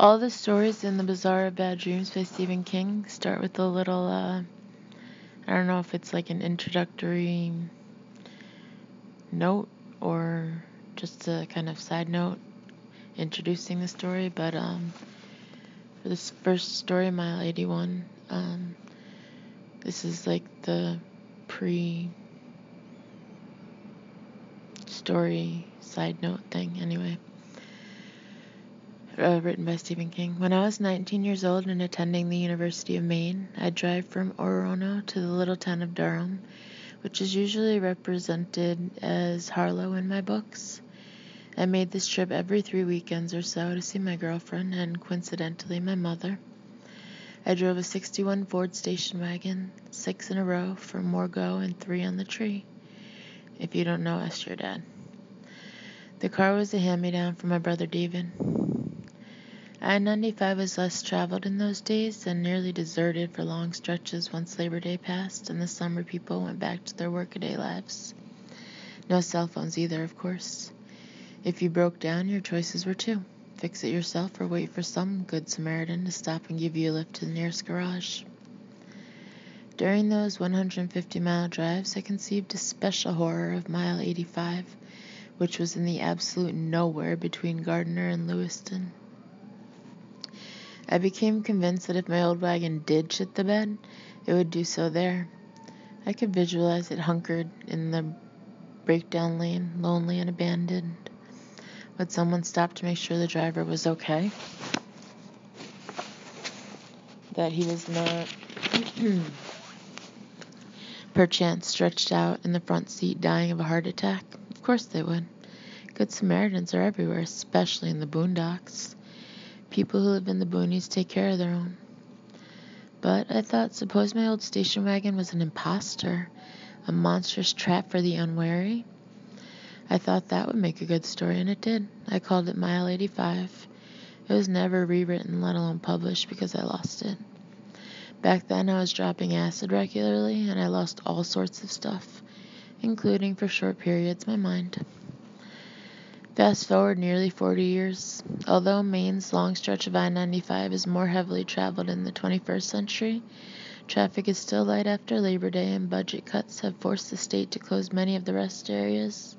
All the stories in The Bazaar of Bad Dreams by Stephen King start with a little, I don't know if it's like an introductory note or just a kind of side note introducing the story, but for this first story, Mile 81, this is like the pre-story side note thing anyway. Written by Stephen King. When I was 19 years old and attending the University of Maine, I'd drive from Orono to the little town of Durham, which is usually represented as Harlow in my books. I made this trip every 3 weekends or so to see my girlfriend and, coincidentally, my mother. I drove a 61 Ford station wagon, 6 in a row, for more go and 3 on the tree. If you don't know, ask your dad. The car was a hand-me-down from my brother David. I-95 was less traveled in those days and nearly deserted for long stretches once Labor Day passed and the summer people went back to their workaday lives. No cell phones either, of course. If you broke down, your choices were two. Fix it yourself or wait for some good Samaritan to stop and give you a lift to the nearest garage. During those 150-mile drives, I conceived a special horror of Mile 85, which was in the absolute nowhere between Gardner and Lewiston. I became convinced that if my old wagon did shit the bed, it would do so there. I could visualize it hunkered in the breakdown lane, lonely and abandoned. Would someone stop to make sure the driver was okay? That he was not, perchance, stretched out in the front seat dying of a heart attack? Of course they would. Good Samaritans are everywhere, especially in the boondocks. People who live in the boonies take care of their own. But I thought, suppose my old station wagon was an imposter, a monstrous trap for the unwary? I thought that would make a good story, and it did. I called it Mile 85. It was never rewritten, let alone published, because I lost it. Back then, I was dropping acid regularly, and I lost all sorts of stuff, including, for short periods, my mind. Fast forward nearly 40 years. Although Maine's long stretch of I-95 is more heavily traveled in the 21st century, traffic is still light after Labor Day, and budget cuts have forced the state to close many of the rest areas.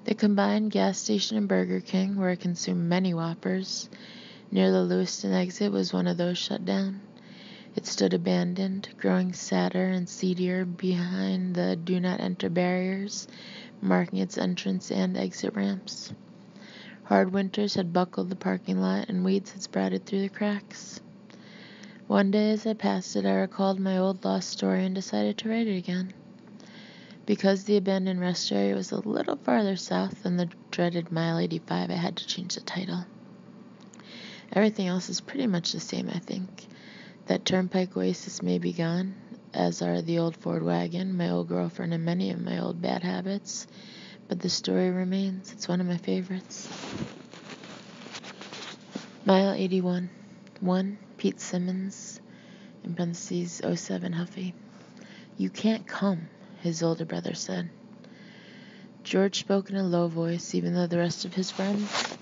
The combined gas station and Burger King, where I consumed many Whoppers, near the Lewiston exit, was one of those shut down. It stood abandoned, growing sadder and seedier behind the do not enter barriers, marking its entrance and exit ramps. Hard winters had buckled the parking lot, and weeds had sprouted through the cracks. One day as I passed it, I recalled my old lost story and decided to write it again. Because the abandoned rest area was a little farther south than the dreaded Mile 85, I had to change the title. Everything else is pretty much the same, I think. That turnpike oasis may be gone, as are the old Ford wagon, my old girlfriend, and many of my old bad habits, but the story remains. It's one of my favorites. Mile 81. 1. Pete Simmons, in parentheses, 07 Huffy. You can't come, his older brother said. George spoke in a low voice, even though the rest of his friends...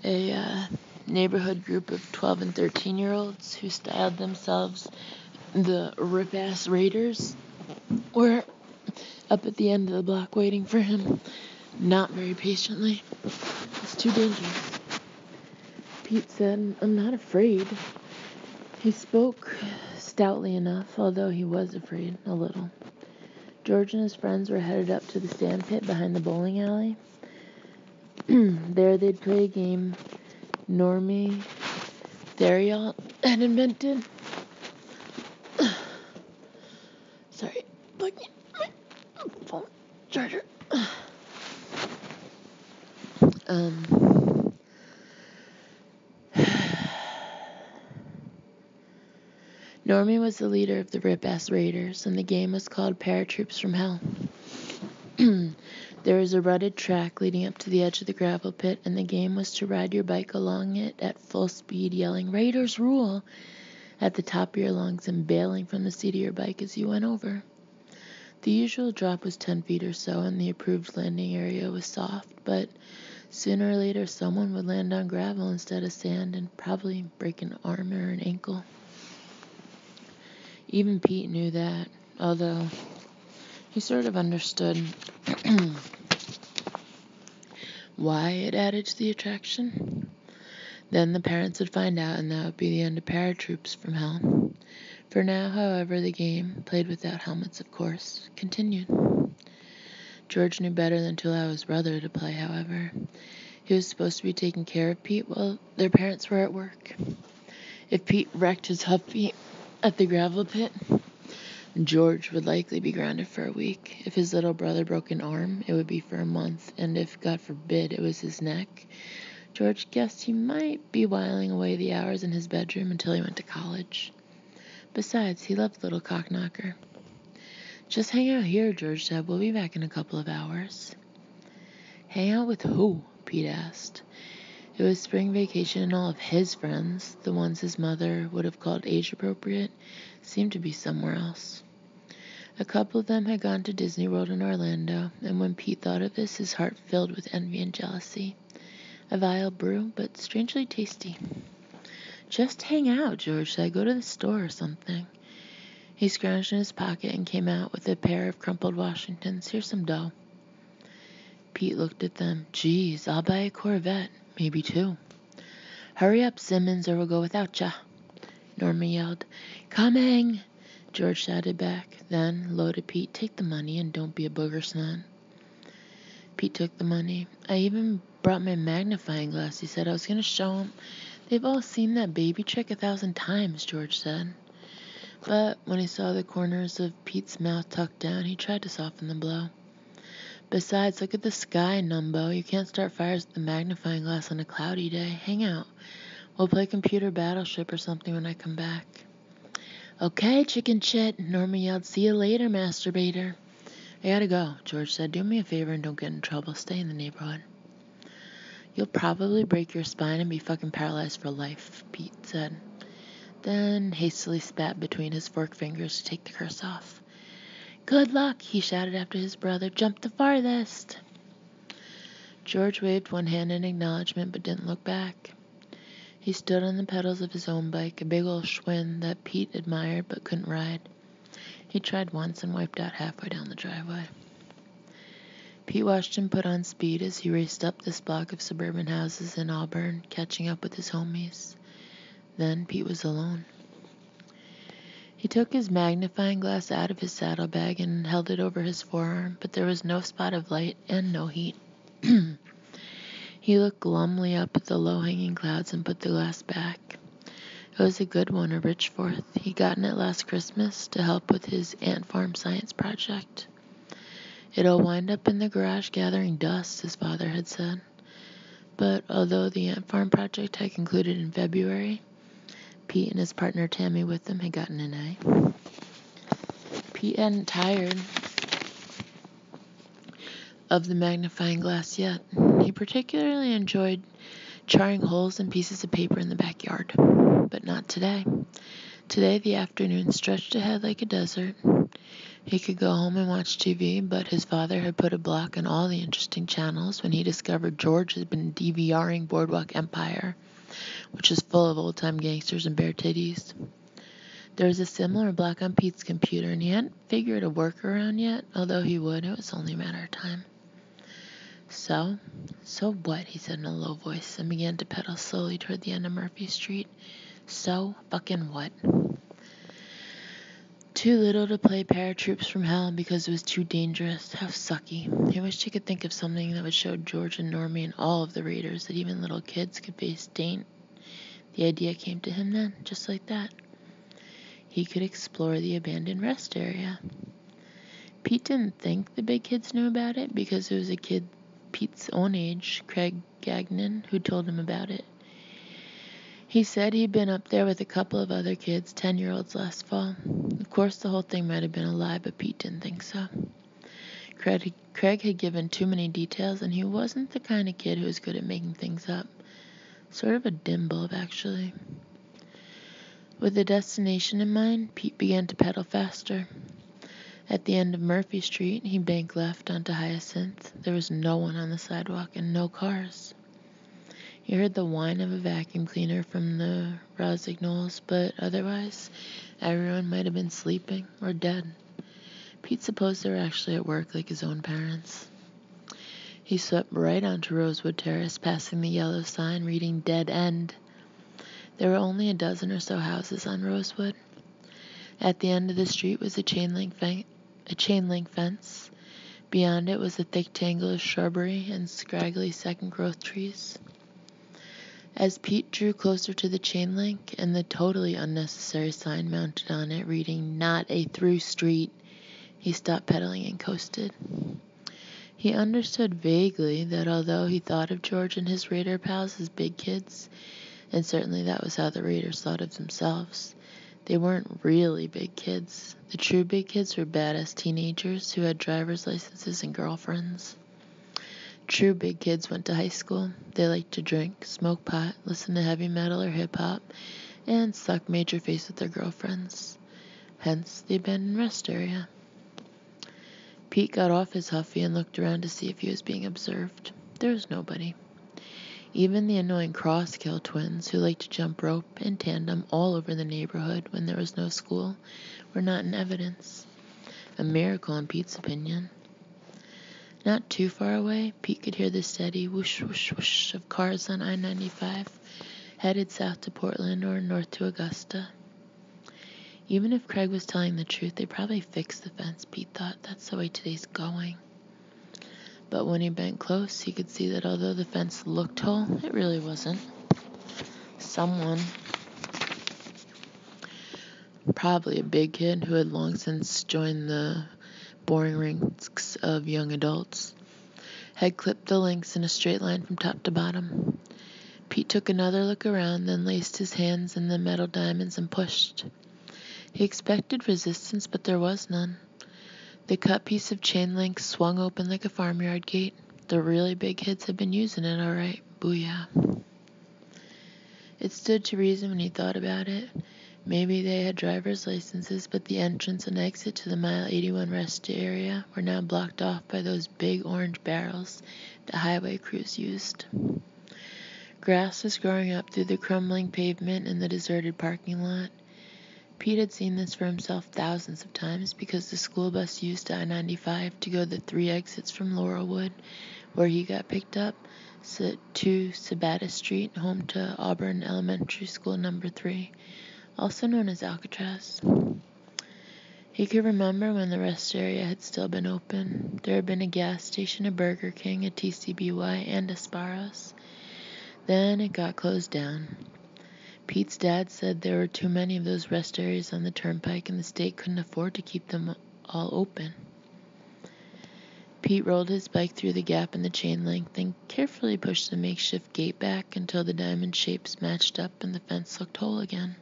A neighborhood group of 12 and 13-year-olds who styled themselves the Rip-Ass Raiders were up at the end of the block waiting for him, not very patiently. It's too dangerous. Pete said, I'm not afraid. He spoke stoutly enough, although he was afraid a little. George and his friends were headed up to the sand pit behind the bowling alley. There they'd play a game Normie Theriault had invented. Sorry, plugging my phone charger. Normie was the leader of the Rip-Ass Raiders, and the game was called Paratroops from Hell. There was a rutted track leading up to the edge of the gravel pit, and the game was to ride your bike along it at full speed, yelling, Raiders rule! at the top of your lungs and bailing from the seat of your bike as you went over. The usual drop was 10 feet or so, and the approved landing area was soft, but sooner or later someone would land on gravel instead of sand and probably break an arm or an ankle. Even Pete knew that, although he sort of understood why it added to the attraction. Then the parents would find out, and that would be the end of paratroops from hell. For now, however, the game, played without helmets of course, continued. George knew better than to allow his brother to play, however. He was supposed to be taking care of Pete while their parents were at work. If Pete wrecked his huffy at the gravel pit, George would likely be grounded for a week. If his little brother broke an arm, it would be for a month, and if, God forbid, it was his neck, George guessed he might be whiling away the hours in his bedroom until he went to college. Besides, he loved little Cockknocker. "Just hang out here," George said. "We'll be back in a couple of hours." "Hang out with who?" Pete asked. It was spring vacation, and all of his friends, the ones his mother would have called age-appropriate, seemed to be somewhere else. A couple of them had gone to Disney World in Orlando, and when Pete thought of this, his heart filled with envy and jealousy. A vile brew, but strangely tasty. "Just hang out," George said. "Go to the store or something." He scrounged in his pocket and came out with a pair of crumpled Washingtons. "Here's some dough." Pete looked at them. "Geez, I'll buy a Corvette. Maybe two." "Hurry up, Simmons, or we'll go without ya," Norma yelled. "Coming!" George shouted back. Then, low to Pete, "Take the money and don't be a booger snot." Pete took the money. "I even brought my magnifying glass," he said. "I was going to show 'em. They've all seen that baby trick 1,000 times, George said. But when he saw the corners of Pete's mouth tucked down, he tried to soften the blow. "Besides, look at the sky, Numbo. You can't start fires with the magnifying glass on a cloudy day. Hang out. We'll play computer battleship or something when I come back." "Okay, chicken shit," Norma yelled. "See you later, masturbator." "I gotta go," George said. "Do me a favor and don't get in trouble. Stay in the neighborhood." "You'll probably break your spine and be fucking paralyzed for life," Pete said. Then hastily spat between his forked fingers to take the curse off. "Good luck," he shouted after his brother. "Jump the farthest." George waved one hand in acknowledgement but didn't look back. He stood on the pedals of his own bike, a big old Schwinn that Pete admired but couldn't ride. He tried once and wiped out halfway down the driveway. Pete watched him put on speed as he raced up this block of suburban houses in Auburn, catching up with his homies. Then Pete was alone. He took his magnifying glass out of his saddlebag and held it over his forearm, but there was no spot of light and no heat. He looked glumly up at the low-hanging clouds and put the glass back. It was a good one, a Richforth. He'd gotten it last Christmas to help with his ant farm science project. "It'll wind up in the garage gathering dust," his father had said. But although the ant farm project had concluded in February, Pete and his partner Tammy with him had gotten an A. Pete hadn't tired of the magnifying glass yet. He particularly enjoyed charring holes in pieces of paper in the backyard. But not today. Today the afternoon stretched ahead like a desert. He could go home and watch TV, but his father had put a block on all the interesting channels when he discovered George had been DVRing Boardwalk Empire, which is full of old-time gangsters and bare titties. There was a similar block on Pete's computer, and he hadn't figured a workaround yet, although he would. It was only a matter of time. So what?" he said in a low voice, and began to pedal slowly toward the end of Murphy Street. "So fucking what?" Too little to play paratroops from hell because it was too dangerous. How sucky. He wished he could think of something that would show George and Normie and all of the raiders that even little kids could face Daint. The idea came to him then, just like that. He could explore the abandoned rest area. Pete didn't think the big kids knew about it because it was a kid Pete's own age, Craig Gagnon, who told him about it. He said he'd been up there with a couple of other kids, 10-year-olds last fall. Of course, the whole thing might have been a lie, but Pete didn't think so. Craig had given too many details, and he wasn't the kind of kid who was good at making things up. Sort of a dim bulb, actually. With a destination in mind, Pete began to pedal faster. At the end of Murphy Street, he banked left onto Hyacinth. There was no one on the sidewalk and no cars. He heard the whine of a vacuum cleaner from the Rosignol's, but otherwise, everyone might have been sleeping or dead. Pete supposed they were actually at work like his own parents. He swept right onto Rosewood Terrace, passing the yellow sign reading Dead End. There were only a dozen or so houses on Rosewood. At the end of the street was a chain link fence. Beyond it was a thick tangle of shrubbery and scraggly second-growth trees. As Pete drew closer to the chain link and the totally unnecessary sign mounted on it reading "Not a Through Street," he stopped pedaling and coasted. He understood vaguely that although he thought of George and his raider pals as big kids, and certainly that was how the raiders thought of themselves, they weren't really big kids. The true big kids were badass teenagers who had driver's licenses and girlfriends. True big kids went to high school. They liked to drink, smoke pot, listen to heavy metal or hip-hop, and suck major face with their girlfriends. Hence the abandoned rest area. Pete got off his Huffy and looked around to see if he was being observed. There was nobody. Even the annoying Crosskill twins, who liked to jump rope in tandem all over the neighborhood when there was no school, were not in evidence. A miracle in Pete's opinion. Not too far away, Pete could hear the steady whoosh, whoosh, whoosh of cars on I-95, headed south to Portland or north to Augusta. Even if Craig was telling the truth, they probably fixed the fence, Pete thought. That's the way today's going. But when he bent close, he could see that although the fence looked whole, it really wasn't. Someone, probably a big kid who had long since joined the boring ranks of young adults, had clipped the links in a straight line from top to bottom. Pete took another look around, then laced his hands in the metal diamonds and pushed. He expected resistance, but there was none. The cut piece of chain link swung open like a farmyard gate. The really big kids had been using it all right. Booyah. It stood to reason when he thought about it. Maybe they had driver's licenses, but the entrance and exit to the Mile 81 rest area were now blocked off by those big orange barrels the highway crews used. Grass was growing up through the crumbling pavement in the deserted parking lot. Pete had seen this for himself thousands of times because the school bus used I-95 to go the 3 exits from Laurelwood, where he got picked up, to Sabattis Street, home to Auburn Elementary School number 3, also known as Alcatraz. He could remember when the rest area had still been open. There had been a gas station, a Burger King, a TCBY, and a Sparrows. Then it got closed down. Pete's dad said there were too many of those rest areas on the turnpike and the state couldn't afford to keep them all open. Pete rolled his bike through the gap in the chain link, then carefully pushed the makeshift gate back until the diamond shapes matched up and the fence looked whole again.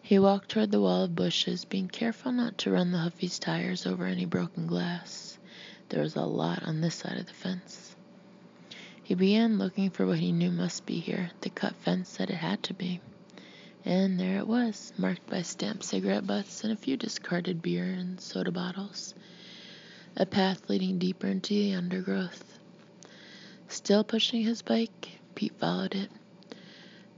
He walked toward the wall of bushes, being careful not to run the Huffy's tires over any broken glass. There was a lot on this side of the fence. He began looking for what he knew must be here. The cut fence said it had to be. And there it was, marked by stamped cigarette butts and a few discarded beer and soda bottles. A path leading deeper into the undergrowth. Still pushing his bike, Pete followed it.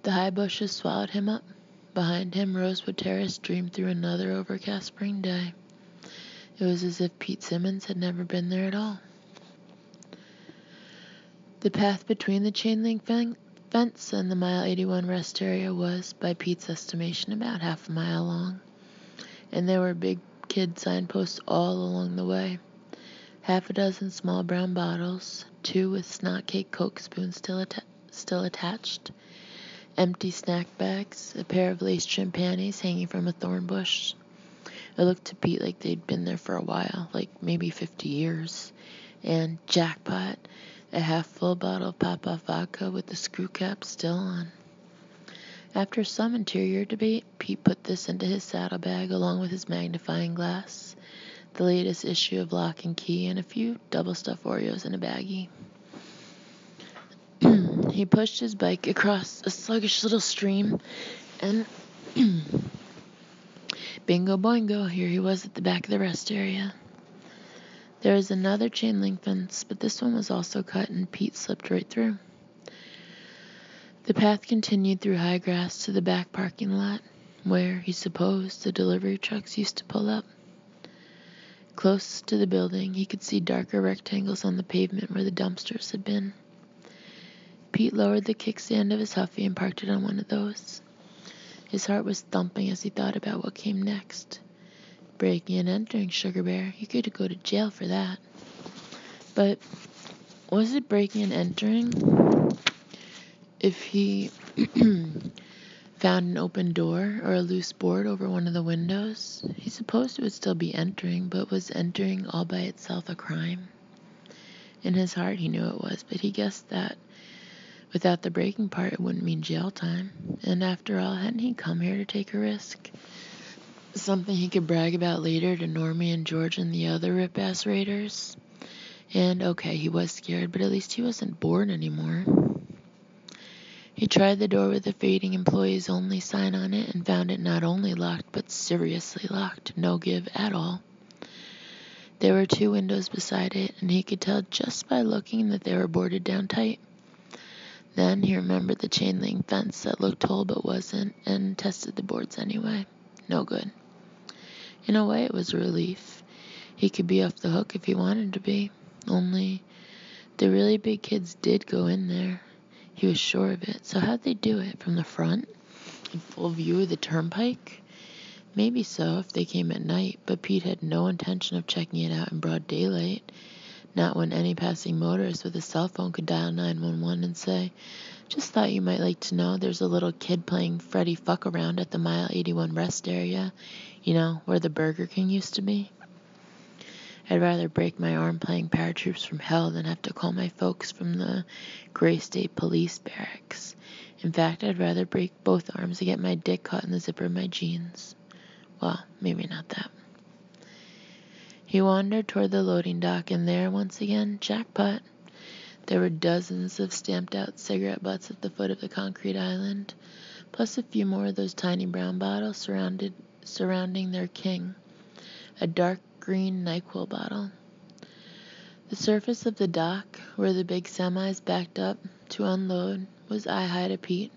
The high bushes swallowed him up. Behind him, Rosewood Terrace dreamed through another overcast spring day. It was as if Pete Simmons had never been there at all. The path between the chain link fence and the Mile 81 rest area was, by Pete's estimation, about half a mile long, and there were big kid signposts all along the way. Half a dozen small brown bottles, 2 with snot cake Coke spoons still attached, empty snack bags, a pair of lace-trimmed panties hanging from a thorn bush. It looked to Pete like they'd been there for a while, like maybe 50 years, and jackpot, a half-full bottle of Pop-Off vodka with the screw cap still on. After some interior debate, Pete put this into his saddlebag along with his magnifying glass, the latest issue of Lock and Key, and a few double-stuffed Oreos in a baggie. He pushed his bike across a sluggish little stream and Bingo boingo, here he was at the back of the rest area. There was another chain link fence, but this one was also cut and Pete slipped right through. The path continued through high grass to the back parking lot, where, he supposed, the delivery trucks used to pull up. Close to the building, he could see darker rectangles on the pavement where the dumpsters had been. Pete lowered the kickstand of his Huffy and parked it on one of those. His heart was thumping as he thought about what came next. Breaking and entering Sugar Bear, he could go to jail for that. But was it breaking and entering if he found an open door or a loose board over one of the windows? He supposed it would still be entering, but was entering all by itself a crime? In his heart he knew it was, but he guessed that without the breaking part it wouldn't mean jail time. And after all, hadn't he come here to take a risk? Something he could brag about later to Normie and George and the other rip-ass raiders. And okay, he was scared, but at least he wasn't bored anymore. He tried the door with the fading employees only sign on it and found it not only locked, but seriously locked, no give at all. There were 2 windows beside it, and he could tell just by looking that they were boarded down tight. Then he remembered the chain link fence that looked whole but wasn't, and tested the boards anyway. No good. In a way, it was a relief. He could be off the hook if he wanted to be. Only, the really big kids did go in there. He was sure of it. So how'd they do it? From the front? In full view of the turnpike? Maybe so, if they came at night, but Pete had no intention of checking it out in broad daylight. Not when any passing motorist with a cell phone could dial 911 and say, "Just thought you might like to know there's a little kid playing Freddy Fuck Around at the Mile 81 rest area, you know, where the Burger King used to be." I'd rather break my arm playing Paratroops from Hell than have to call my folks from the Gray State Police Barracks. In fact, I'd rather break both arms and get my dick caught in the zipper of my jeans. Well, maybe not that. He wandered toward the loading dock, and there, once again, jackpot. There were dozens of stamped-out cigarette butts at the foot of the concrete island, plus a few more of those tiny brown bottles surrounding their king, a dark green NyQuil bottle. The surface of the dock, where the big semis backed up to unload, was eye-high to Pete.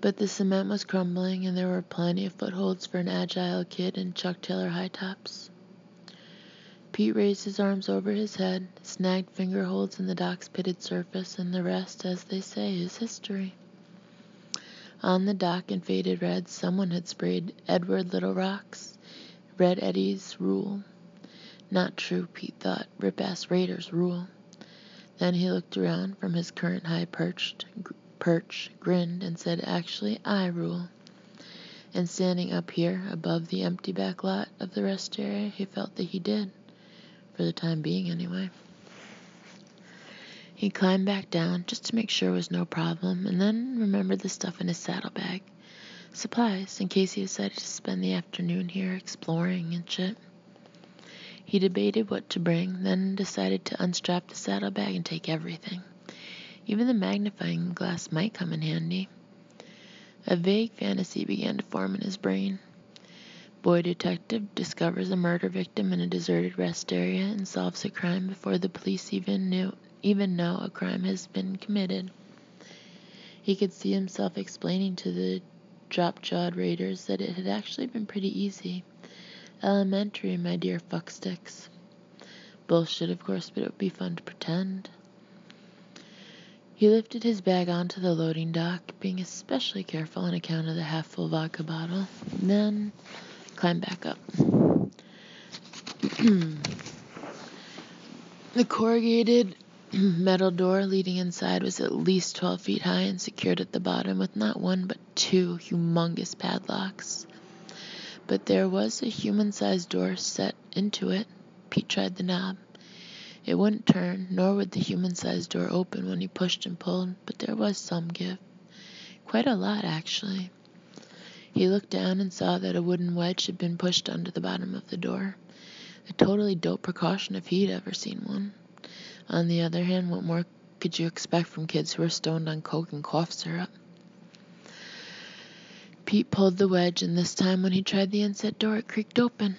But the cement was crumbling, and there were plenty of footholds for an agile kid in Chuck Taylor high tops. Pete raised his arms over his head, snagged finger holds in the dock's pitted surface, and the rest, as they say, is history. On the dock in faded red, someone had sprayed Edward Little Rocks, Red Eddie's rule. Not true, Pete thought. Rip-ass raiders rule. Then he looked around from his current high perch, grinned, and said, "Actually, I rule." And standing up here, above the empty back lot of the rest area, he felt that he did. For the time being, anyway. He climbed back down, just to make sure it was no problem, and then remembered the stuff in his saddlebag. Supplies, in case he decided to spend the afternoon here exploring and shit. He debated what to bring, then decided to unstrap the saddlebag and take everything. Even the magnifying glass might come in handy. A vague fantasy began to form in his brain. Boy detective discovers a murder victim in a deserted rest area and solves a crime before the police even know a crime has been committed. He could see himself explaining to the drop-jawed raiders that it had actually been pretty easy. Elementary, my dear fucksticks. Bullshit, of course, but it would be fun to pretend. He lifted his bag onto the loading dock, being especially careful on account of the half-full vodka bottle, then climbed back up. The corrugated metal door leading inside was at least 12 feet high and secured at the bottom with not one but 2 humongous padlocks. But there was a human-sized door set into it. Pete tried the knob. It wouldn't turn, nor would the human-sized door open when he pushed and pulled, but there was some give. Quite a lot, actually. He looked down and saw that a wooden wedge had been pushed under the bottom of the door. A totally dope precaution if he'd ever seen one. On the other hand, what more could you expect from kids who were stoned on coke and cough syrup? Pete pulled the wedge, and this time when he tried the inset door, it creaked open.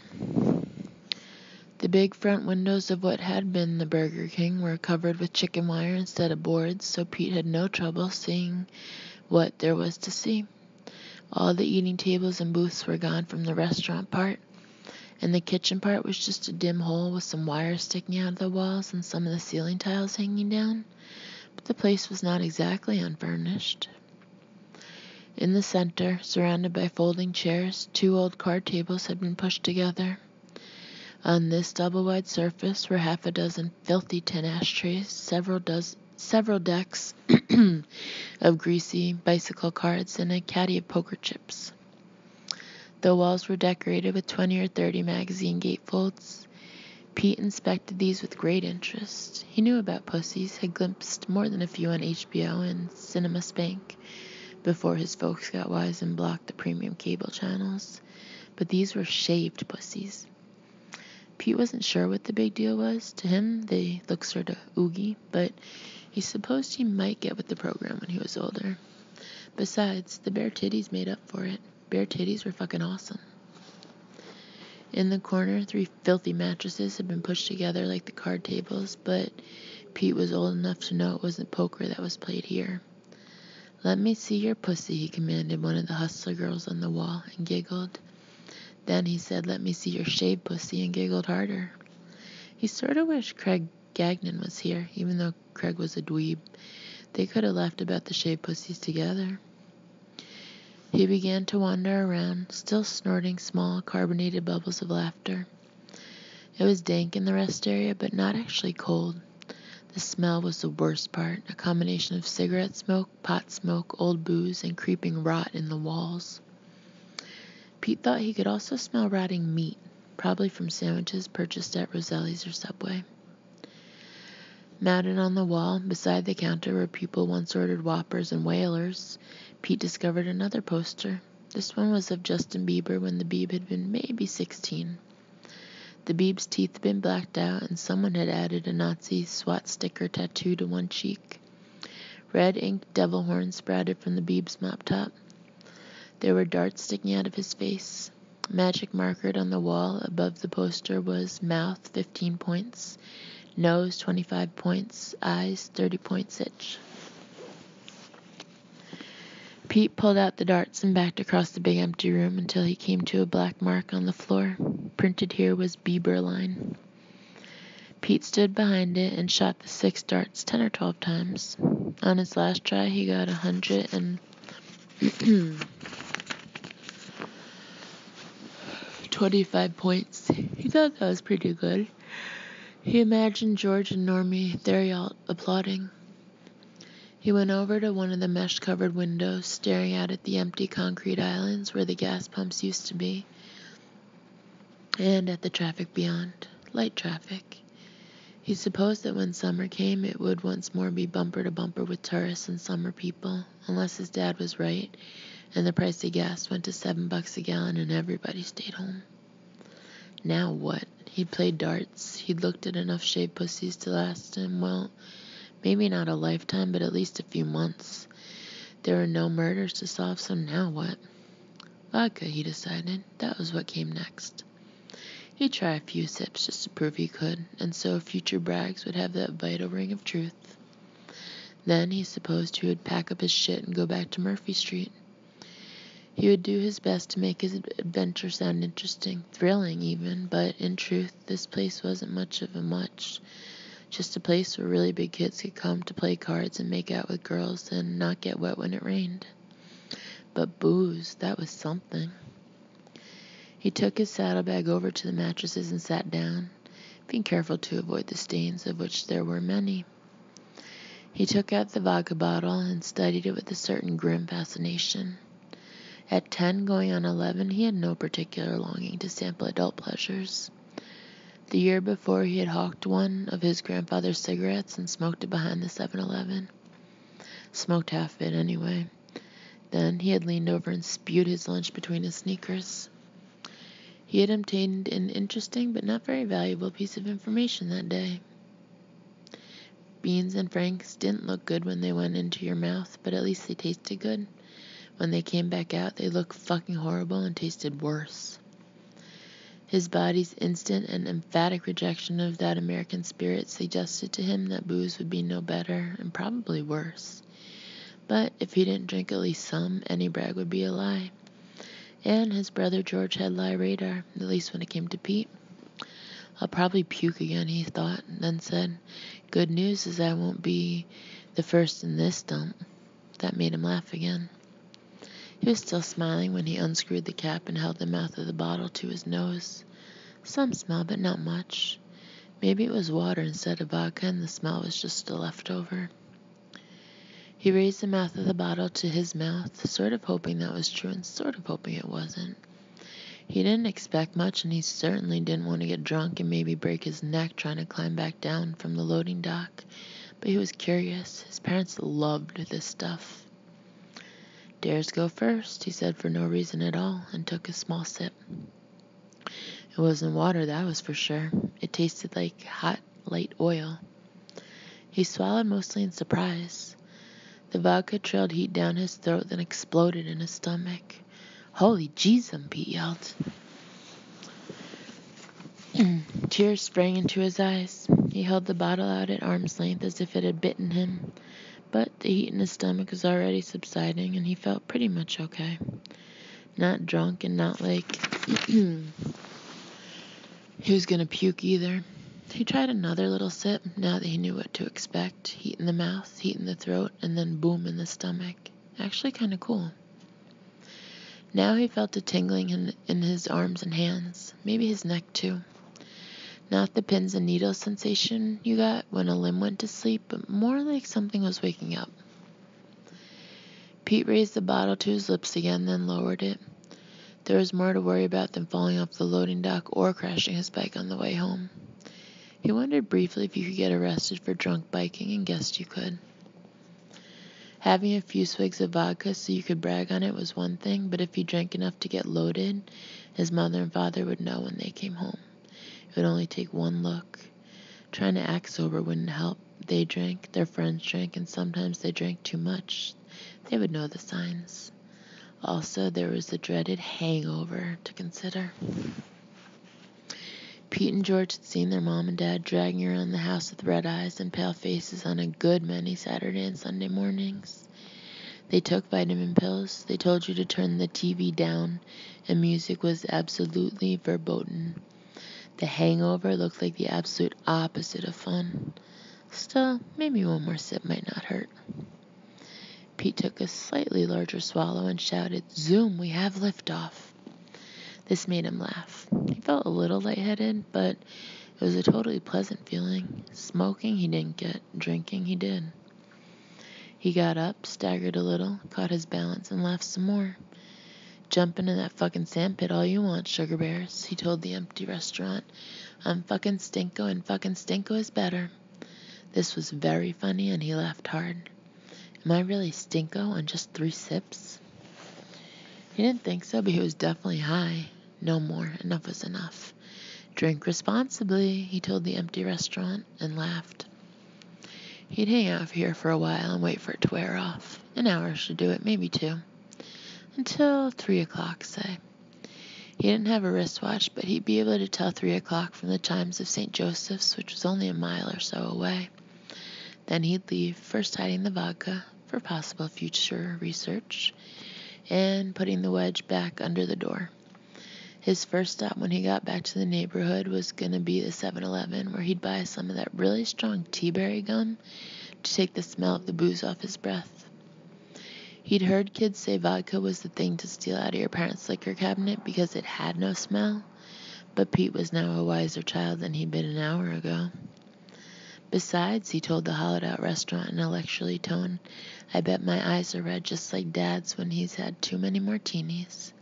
The big front windows of what had been the Burger King were covered with chicken wire instead of boards, so Pete had no trouble seeing what there was to see. All the eating tables and booths were gone from the restaurant part, and the kitchen part was just a dim hole with some wires sticking out of the walls and some of the ceiling tiles hanging down, but the place was not exactly unfurnished. In the center, surrounded by folding chairs, 2 old card tables had been pushed together. On this double-wide surface were half a dozen filthy tin ashtrays, several decks of greasy bicycle cards, and a caddy of poker chips. The walls were decorated with 20 or 30 magazine gatefolds. Pete inspected these with great interest. He knew about pussies, had glimpsed more than a few on HBO and Cinema Spank before his folks got wise and blocked the premium cable channels. But these were shaved pussies. Pete wasn't sure what the big deal was. To him, they looked sort of oogie, but he supposed he might get with the program when he was older. Besides, the bare titties made up for it. Bare titties were fucking awesome. In the corner, 3 filthy mattresses had been pushed together like the card tables, but Pete was old enough to know it wasn't poker that was played here. "Let me see your pussy," he commanded one of the hustler girls on the wall, and giggled. Then he said, "Let me see your shaved pussy," and giggled harder. He sort of wished Craig Gagnon was here, even though Craig was a dweeb. They could have laughed about the shaved pussies together. He began to wander around, still snorting small, carbonated bubbles of laughter. It was dank in the rest area, but not actually cold. The smell was the worst part, a combination of cigarette smoke, pot smoke, old booze, and creeping rot in the walls. Pete thought he could also smell rotting meat, probably from sandwiches purchased at Roselli's or Subway. Mounted on the wall, beside the counter where people once ordered Whoppers and Whalers, Pete discovered another poster. This one was of Justin Bieber when the Bieb had been maybe 16. The Bieb's teeth had been blacked out, and someone had added a Nazi SWAT sticker tattoo to one cheek. Red ink devil horns sprouted from the Bieb's mop top. There were darts sticking out of his face. Magic markered on the wall above the poster was mouth 15 points, nose 25 points, eyes 30 points each. Pete pulled out the darts and backed across the big empty room until he came to a black mark on the floor. Printed here was Bieberline. Pete stood behind it and shot the 6 darts 10 or 12 times. On his last try, he got 125 points. He thought that was pretty good. He imagined George and Normie Theriault applauding. He went over to one of the mesh-covered windows, staring out at the empty concrete islands where the gas pumps used to be, and at the traffic beyond. Light traffic. He supposed that when summer came, it would once more be bumper to bumper with tourists and summer people, unless his dad was right, and the price of gas went to $7 a gallon and everybody stayed home. Now what? He'd played darts. He'd looked at enough shaved pussies to last him, well, maybe not a lifetime, but at least a few months. There were no murders to solve, so now what? Vodka, he decided. That was what came next. He'd try a few sips just to prove he could, and so future brags would have that vital ring of truth. Then he supposed he would pack up his shit and go back to Murphy Street. He would do his best to make his adventure sound interesting, thrilling even, but in truth, this place wasn't much of a much. Just a place where really big kids could come to play cards and make out with girls and not get wet when it rained. But booze, that was something. He took his saddlebag over to the mattresses and sat down, being careful to avoid the stains, of which there were many. He took out the vodka bottle and studied it with a certain grim fascination. At 10, going on 11, he had no particular longing to sample adult pleasures. The year before, he had hawked one of his grandfather's cigarettes and smoked it behind the 7-Eleven. Smoked half of it anyway. Then he had leaned over and spewed his lunch between his sneakers. He had obtained an interesting but not very valuable piece of information that day. Beans and Franks didn't look good when they went into your mouth, but at least they tasted good. When they came back out, they looked fucking horrible and tasted worse. His body's instant and emphatic rejection of that American spirit suggested to him that booze would be no better and probably worse. But if he didn't drink at least some, any brag would be a lie. And his brother George had lie radar, at least when it came to Pete. I'll probably puke again, he thought, and then said, "Good news is I won't be the first in this dump." That made him laugh again. He was still smiling when he unscrewed the cap and held the mouth of the bottle to his nose. Some smell, but not much. Maybe it was water instead of vodka, and the smell was just a leftover. He raised the mouth of the bottle to his mouth, sort of hoping that was true and sort of hoping it wasn't. He didn't expect much, and he certainly didn't want to get drunk and maybe break his neck trying to climb back down from the loading dock. But he was curious. His parents loved this stuff. "Dares go first," he said for no reason at all, and took a small sip. It wasn't water, that was for sure. It tasted like hot, light oil. He swallowed mostly in surprise. The vodka trailed heat down his throat, then exploded in his stomach. "Holy Jesus," Pete yelled. Tears sprang into his eyes. He held the bottle out at arm's length as if it had bitten him. But the heat in his stomach was already subsiding, and he felt pretty much okay. Not drunk and not like he was going to puke either. He tried another little sip, now that he knew what to expect. Heat in the mouth, heat in the throat, and then boom in the stomach. Actually kind of cool. Now he felt a tingling in his arms and hands, maybe his neck too. Not the pins and needles sensation you got when a limb went to sleep, but more like something was waking up. Pete raised the bottle to his lips again, then lowered it. There was more to worry about than falling off the loading dock or crashing his bike on the way home. He wondered briefly if you could get arrested for drunk biking, and guessed you could. Having a few swigs of vodka so you could brag on it was one thing, but if he drank enough to get loaded, his mother and father would know when they came home. It would only take one look. Trying to act sober wouldn't help. They drank, their friends drank, and sometimes they drank too much. They would know the signs. Also, there was the dreaded hangover to consider. Pete and George had seen their mom and dad dragging around the house with red eyes and pale faces on a good many Saturday and Sunday mornings. They took vitamin pills. They told you to turn the TV down, and music was absolutely verboten. The hangover looked like the absolute opposite of fun. Still, maybe one more sip might not hurt. Pete took a slightly larger swallow and shouted, "Zoom, we have liftoff." This made him laugh. He felt a little lightheaded, but it was a totally pleasant feeling. Smoking he didn't get, drinking he did. He got up, staggered a little, caught his balance, and laughed some more. "Jump into that fucking sandpit all you want, sugar bears," he told the empty restaurant. "I'm fucking Stinko, and fucking Stinko is better." This was very funny, and he laughed hard. Am I really Stinko on just 3 sips? He didn't think so, but he was definitely high. No more. Enough was enough. "Drink responsibly," he told the empty restaurant, and laughed. He'd hang out here for a while and wait for it to wear off. An hour should do it, maybe 2. Until 3 o'clock, say. He didn't have a wristwatch, but he'd be able to tell 3 o'clock from the chimes of St. Joseph's, which was only a mile or so away. Then he'd leave, first hiding the vodka for possible future research, and putting the wedge back under the door. His first stop when he got back to the neighborhood was going to be the 7-Eleven, where he'd buy some of that really strong tea-berry gum to take the smell of the booze off his breath. He'd heard kids say vodka was the thing to steal out of your parents' liquor cabinet because it had no smell, but Pete was now a wiser child than he'd been an hour ago. Besides, he told the hollowed-out restaurant in a lecturely tone, "I bet my eyes are red just like Dad's when he's had too many martinis."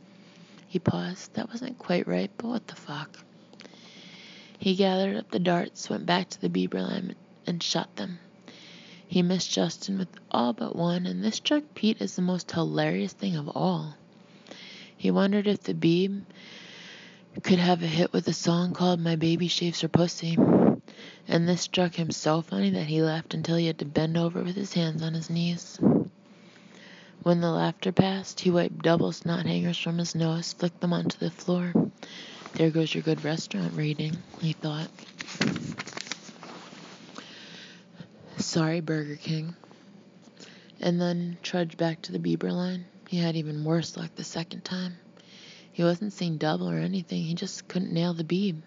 He paused. That wasn't quite right, but what the fuck? He gathered up the darts, went back to the Bieber line, and shot them. He missed Justin with all but one, and this struck Pete as the most hilarious thing of all. He wondered if the Beeb could have a hit with a song called "My Baby Shaves Her Pussy," and this struck him so funny that he laughed until he had to bend over with his hands on his knees. When the laughter passed, he wiped double snot hangers from his nose, flicked them onto the floor. There goes your good restaurant rating, he thought. Sorry, Burger King. And then trudged back to the Bieber line. He had even worse luck the second time. He wasn't seeing double or anything, he just couldn't nail the Beeb.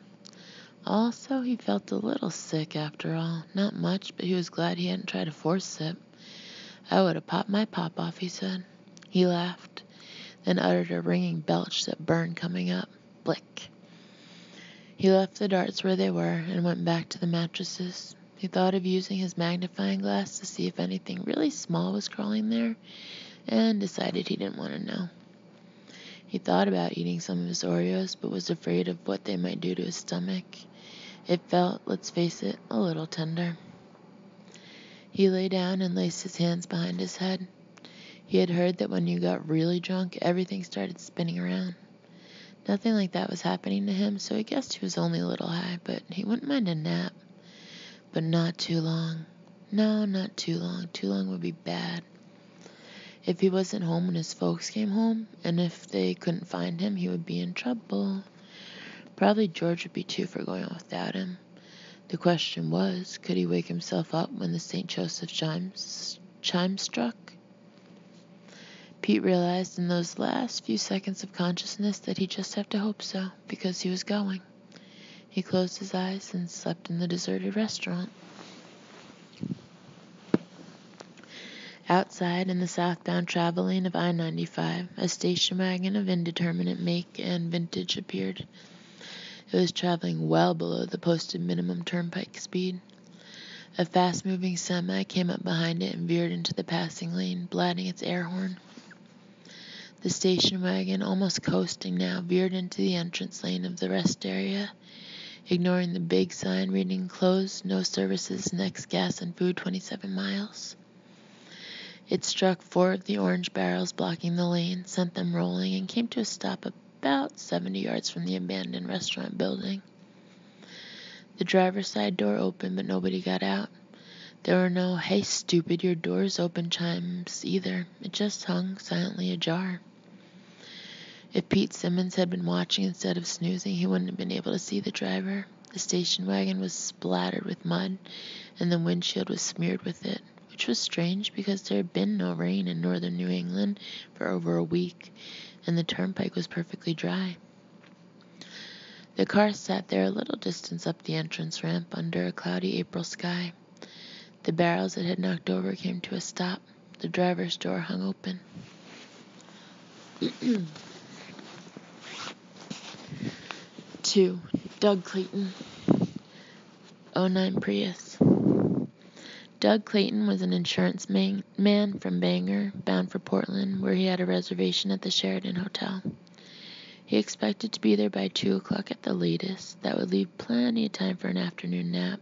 Also, he felt a little sick after all. Not much, but he was glad he hadn't tried a fourth sip. I would have popped my pop off, he said. He laughed, then uttered a ringing belch that burned coming up. Blick. He left the darts where they were and went back to the mattresses. He thought of using his magnifying glass to see if anything really small was crawling there, and decided he didn't want to know. He thought about eating some of his Oreos, but was afraid of what they might do to his stomach. It felt, let's face it, a little tender. He lay down and laced his hands behind his head. He had heard that when you got really drunk, everything started spinning around. Nothing like that was happening to him, so he guessed he was only a little high, but he wouldn't mind a nap. But not too long. No, not too long. Too long would be bad. If he wasn't home when his folks came home, and if they couldn't find him, he would be in trouble. Probably George would be too for going on without him. The question was, could he wake himself up when the St. Joseph chime struck? Pete realized in those last few seconds of consciousness that he'd just have to hope so, because he was going. He closed his eyes and slept in the deserted restaurant. Outside, in the southbound travel lane of I-95, a station wagon of indeterminate make and vintage appeared. It was traveling well below the posted minimum turnpike speed. A fast-moving semi came up behind it and veered into the passing lane, blatting its air horn. The station wagon, almost coasting now, veered into the entrance lane of the rest area, ignoring the big sign reading closed, no services, next gas and food 27 miles. It struck 4 of the orange barrels blocking the lane, sent them rolling, and came to a stop about 70 yards from the abandoned restaurant building. The driver's side door opened, but nobody got out. There were no, "Hey, stupid, your door's open" chimes either. It just hung silently ajar. If Pete Simmons had been watching instead of snoozing, he wouldn't have been able to see the driver. The station wagon was splattered with mud, and the windshield was smeared with it, which was strange because there had been no rain in northern New England for over a week, and the turnpike was perfectly dry. The car sat there a little distance up the entrance ramp under a cloudy April sky. The barrels it had knocked over came to a stop. The driver's door hung open. 2. Doug Clayton. 09 Prius. Doug Clayton was an insurance man from Bangor, bound for Portland, where he had a reservation at the Sheraton Hotel. He expected to be there by 2 o'clock at the latest. That would leave plenty of time for an afternoon nap,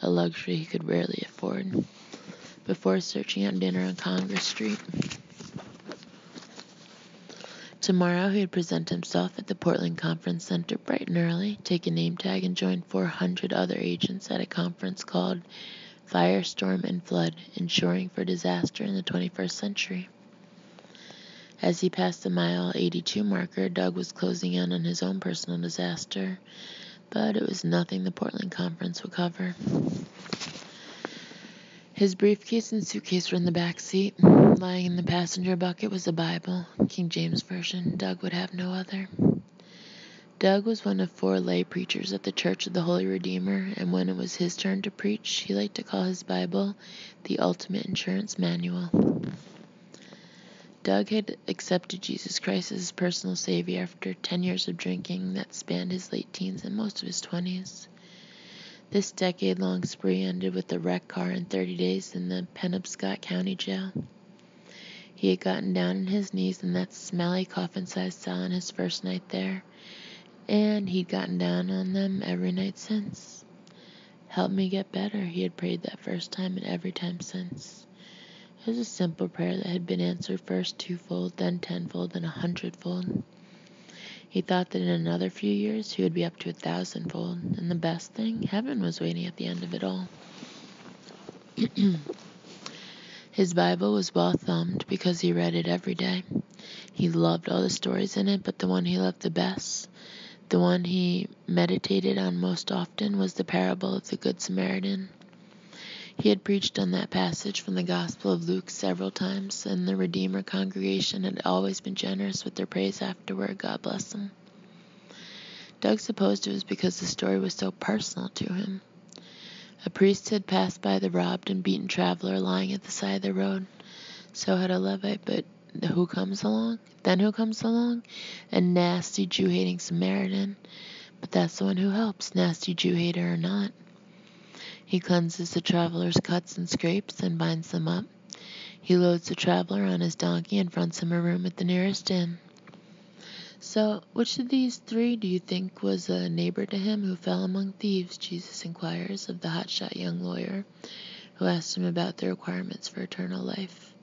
a luxury he could rarely afford, before searching out dinner on Congress Street. Tomorrow he would present himself at the Portland Conference Center bright and early, take a name tag, and join 400 other agents at a conference called Firestorm and Flood, Insuring for Disaster in the 21st Century. As he passed the mile 82 marker, Doug was closing in on his own personal disaster, but it was nothing the Portland Conference would cover. His briefcase and suitcase were in the back seat. Lying in the passenger bucket was a Bible, King James Version. Doug would have no other. Doug was one of 4 lay preachers at the Church of the Holy Redeemer, and when it was his turn to preach, he liked to call his Bible the ultimate insurance manual. Doug had accepted Jesus Christ as his personal savior after 10 years of drinking that spanned his late teens and most of his 20s. This decade-long spree ended with a wrecked car and 30 days in the Penobscot County Jail. He had gotten down on his knees in that smelly coffin-sized cell on his first night there, and he'd gotten down on them every night since. "Help me get better," he had prayed that first time and every time since. It was a simple prayer that had been answered first 2-fold, then 10-fold, then 100-fold. He thought that in another few years he would be up to 1,000-fold, and the best thing, heaven was waiting at the end of it all. His Bible was well thumbed because he read it every day. He loved all the stories in it, but the one he loved the best, the one he meditated on most often, was the parable of the Good Samaritan. He had preached on that passage from the Gospel of Luke several times, and the Redeemer congregation had always been generous with their praise afterward. God bless them. Doug supposed it was because the story was so personal to him. A priest had passed by the robbed and beaten traveler lying at the side of the road. So had a Levite, but who comes along? Then who comes along? A nasty Jew-hating Samaritan. But that's the one who helps, nasty Jew-hater or not. He cleanses the traveler's cuts and scrapes and binds them up. He loads the traveler on his donkey and fronts him a room at the nearest inn. So, which of these three do you think was a neighbor to him who fell among thieves? Jesus inquires of the hotshot young lawyer who asked him about the requirements for eternal life.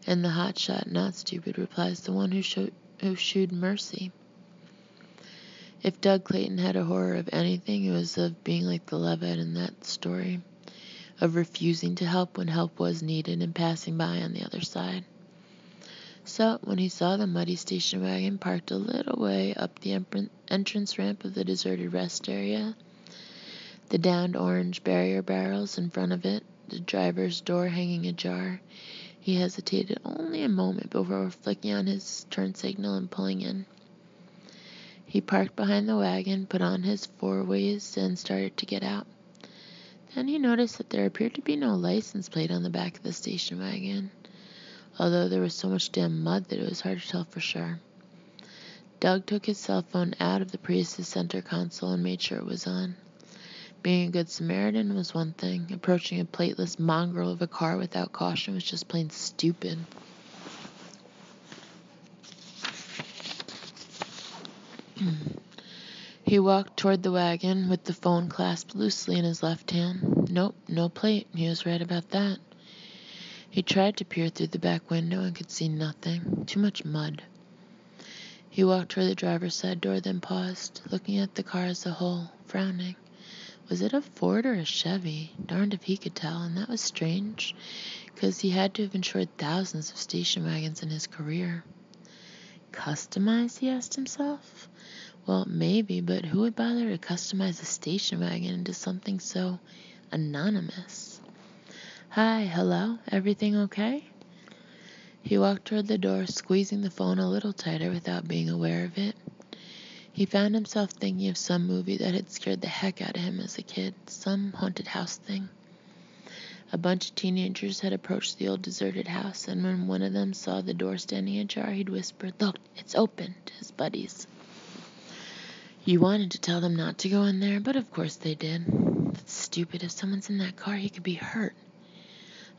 And the hotshot, not stupid, replies, the one who shewed mercy. If Doug Clayton had a horror of anything, it was of being like the Levite in that story, of refusing to help when help was needed and passing by on the other side. So, when he saw the muddy station wagon parked a little way up the entrance ramp of the deserted rest area, the downed orange barrier barrels in front of it, the driver's door hanging ajar, he hesitated only a moment before flicking on his turn signal and pulling in. He parked behind the wagon, put on his four-ways, and started to get out. Then he noticed that there appeared to be no license plate on the back of the station wagon, although there was so much damn mud that it was hard to tell for sure. Doug took his cell phone out of the Prius's center console and made sure it was on. Being a good Samaritan was one thing. Approaching a plateless mongrel of a car without caution was just plain stupid. He walked toward the wagon with the phone clasped loosely in his left hand. Nope, no plate. He was right about that. He tried to peer through the back window and could see nothing. Too much mud. He walked toward the driver's side door, then paused, looking at the car as a whole, frowning. Was it a Ford or a Chevy? Darned if he could tell, and that was strange, because he had to have insured thousands of station wagons in his career. Customize, he asked himself. Well, maybe, but who would bother to customize a station wagon into something so anonymous? Hi, hello, everything okay? He walked toward the door, squeezing the phone a little tighter without being aware of it. He found himself thinking of some movie that had scared the heck out of him as a kid, some haunted house thing. A bunch of teenagers had approached the old deserted house, and when one of them saw the door standing ajar, he'd whispered, "Look, it's open," to his buddies. You wanted to tell them not to go in there, but of course they did. That's stupid. If someone's in that car, he could be hurt.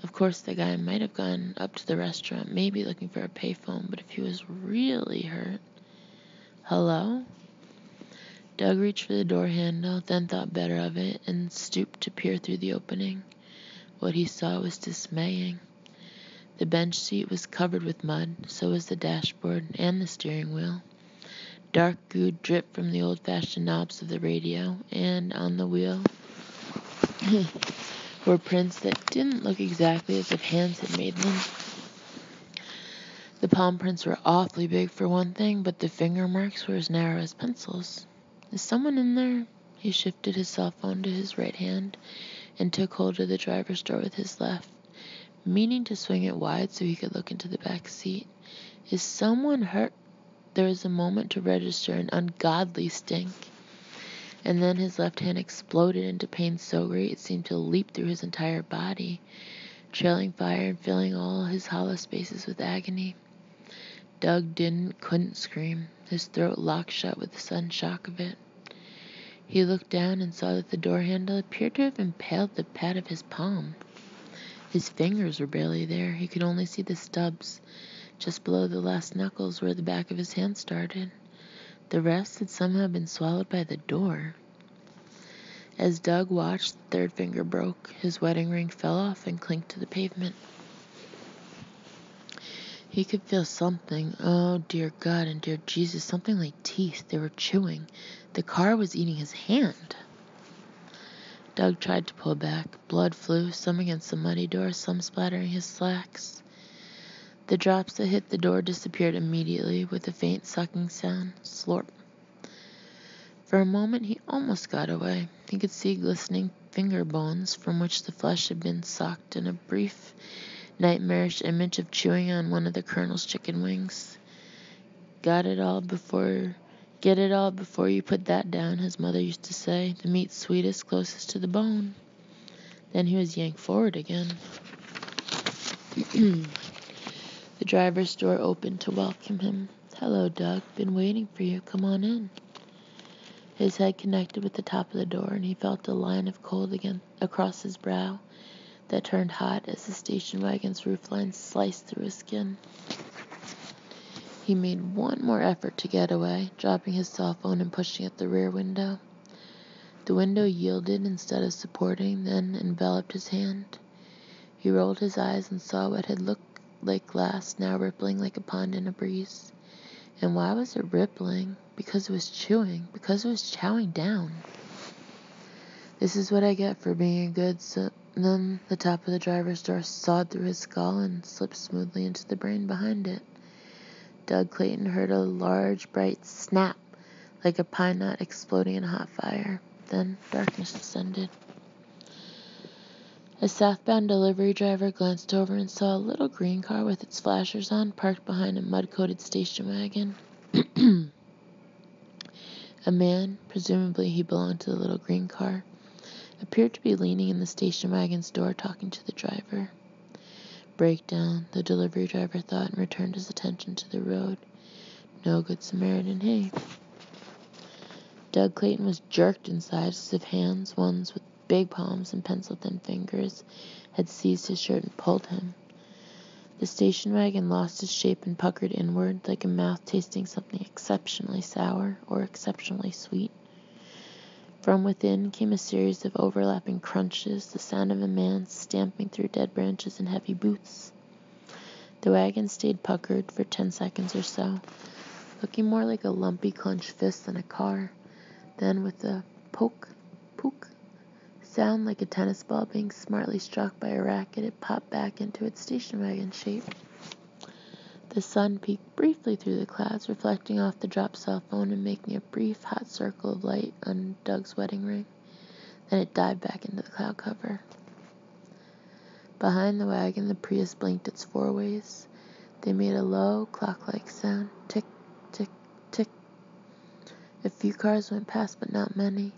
Of course, the guy might have gone up to the restaurant, maybe looking for a payphone, but if he was really hurt... Hello? Doug reached for the door handle, then thought better of it, and stooped to peer through the opening. What he saw was dismaying. The bench seat was covered with mud, so was the dashboard and the steering wheel. Dark goo dripped from the old-fashioned knobs of the radio, and on the wheel were prints that didn't look exactly as if hands had made them. The palm prints were awfully big for one thing, but the finger marks were as narrow as pencils. Is someone in there? He shifted his cell phone to his right hand and took hold of the driver's door with his left, meaning to swing it wide so he could look into the back seat. Is someone hurt? There was a moment to register an ungodly stink, and then his left hand exploded into pain so great it seemed to leap through his entire body, trailing fire and filling all his hollow spaces with agony. Doug couldn't scream. His throat locked shut with the sudden shock of it. He looked down and saw that the door handle appeared to have impaled the pad of his palm. His fingers were barely there. He could only see the stubs, just below the last knuckles where the back of his hand started. The rest had somehow been swallowed by the door. As Doug watched, the third finger broke. His wedding ring fell off and clinked to the pavement. He could feel something. Oh, dear God and dear Jesus, something like teeth. They were chewing. The car was eating his hand. Doug tried to pull back. Blood flew, some against the muddy door, some splattering his slacks. The drops that hit the door disappeared immediately with a faint sucking sound. Slorp. For a moment he almost got away. He could see glistening finger bones from which the flesh had been sucked, and a brief, nightmarish image of chewing on one of the Colonel's chicken wings. Get it all before you put that down, his mother used to say. The meat's sweetest, closest to the bone. Then he was yanked forward again. The driver's door opened to welcome him. Hello, Doug. Been waiting for you. Come on in. His head connected with the top of the door, and he felt a line of cold again across his brow that turned hot as the station wagon's roofline sliced through his skin. He made one more effort to get away, dropping his cell phone and pushing at the rear window. The window yielded instead of supporting, then enveloped his hand. He rolled his eyes and saw what had looked like glass, now rippling like a pond in a breeze. And why was it rippling? Because it was chewing. Because it was chowing down. This is what I get for being a good Then the top of the driver's door sawed through his skull and slipped smoothly into the brain behind it. Doug Clayton heard a large, bright snap, like a pine knot exploding in a hot fire. Then darkness descended. A southbound delivery driver glanced over and saw a little green car with its flashers on parked behind a mud-coated station wagon. A man, presumably he belonged to the little green car, appeared to be leaning in the station wagon's door talking to the driver. Breakdown, the delivery driver thought, and returned his attention to the road. No good Samaritan, hey. Doug Clayton was jerked inside as if hands, ones with big palms and pencil-thin fingers, had seized his shirt and pulled him. The station wagon lost its shape and puckered inward like a mouth tasting something exceptionally sour or exceptionally sweet. From within came a series of overlapping crunches, the sound of a man stamping through dead branches in heavy boots. The wagon stayed puckered for 10 seconds or so, looking more like a lumpy clenched fist than a car. Then with a poke, sound like a tennis ball being smartly struck by a racket, it popped back into its station wagon shape. The sun peeked briefly through the clouds, reflecting off the dropped cell phone and making a brief, hot circle of light on Doug's wedding ring. Then it dived back into the cloud cover. Behind the wagon, the Prius blinked its four ways. They made a low, clock-like sound. Tick, tick, tick. A few cars went past, but not many.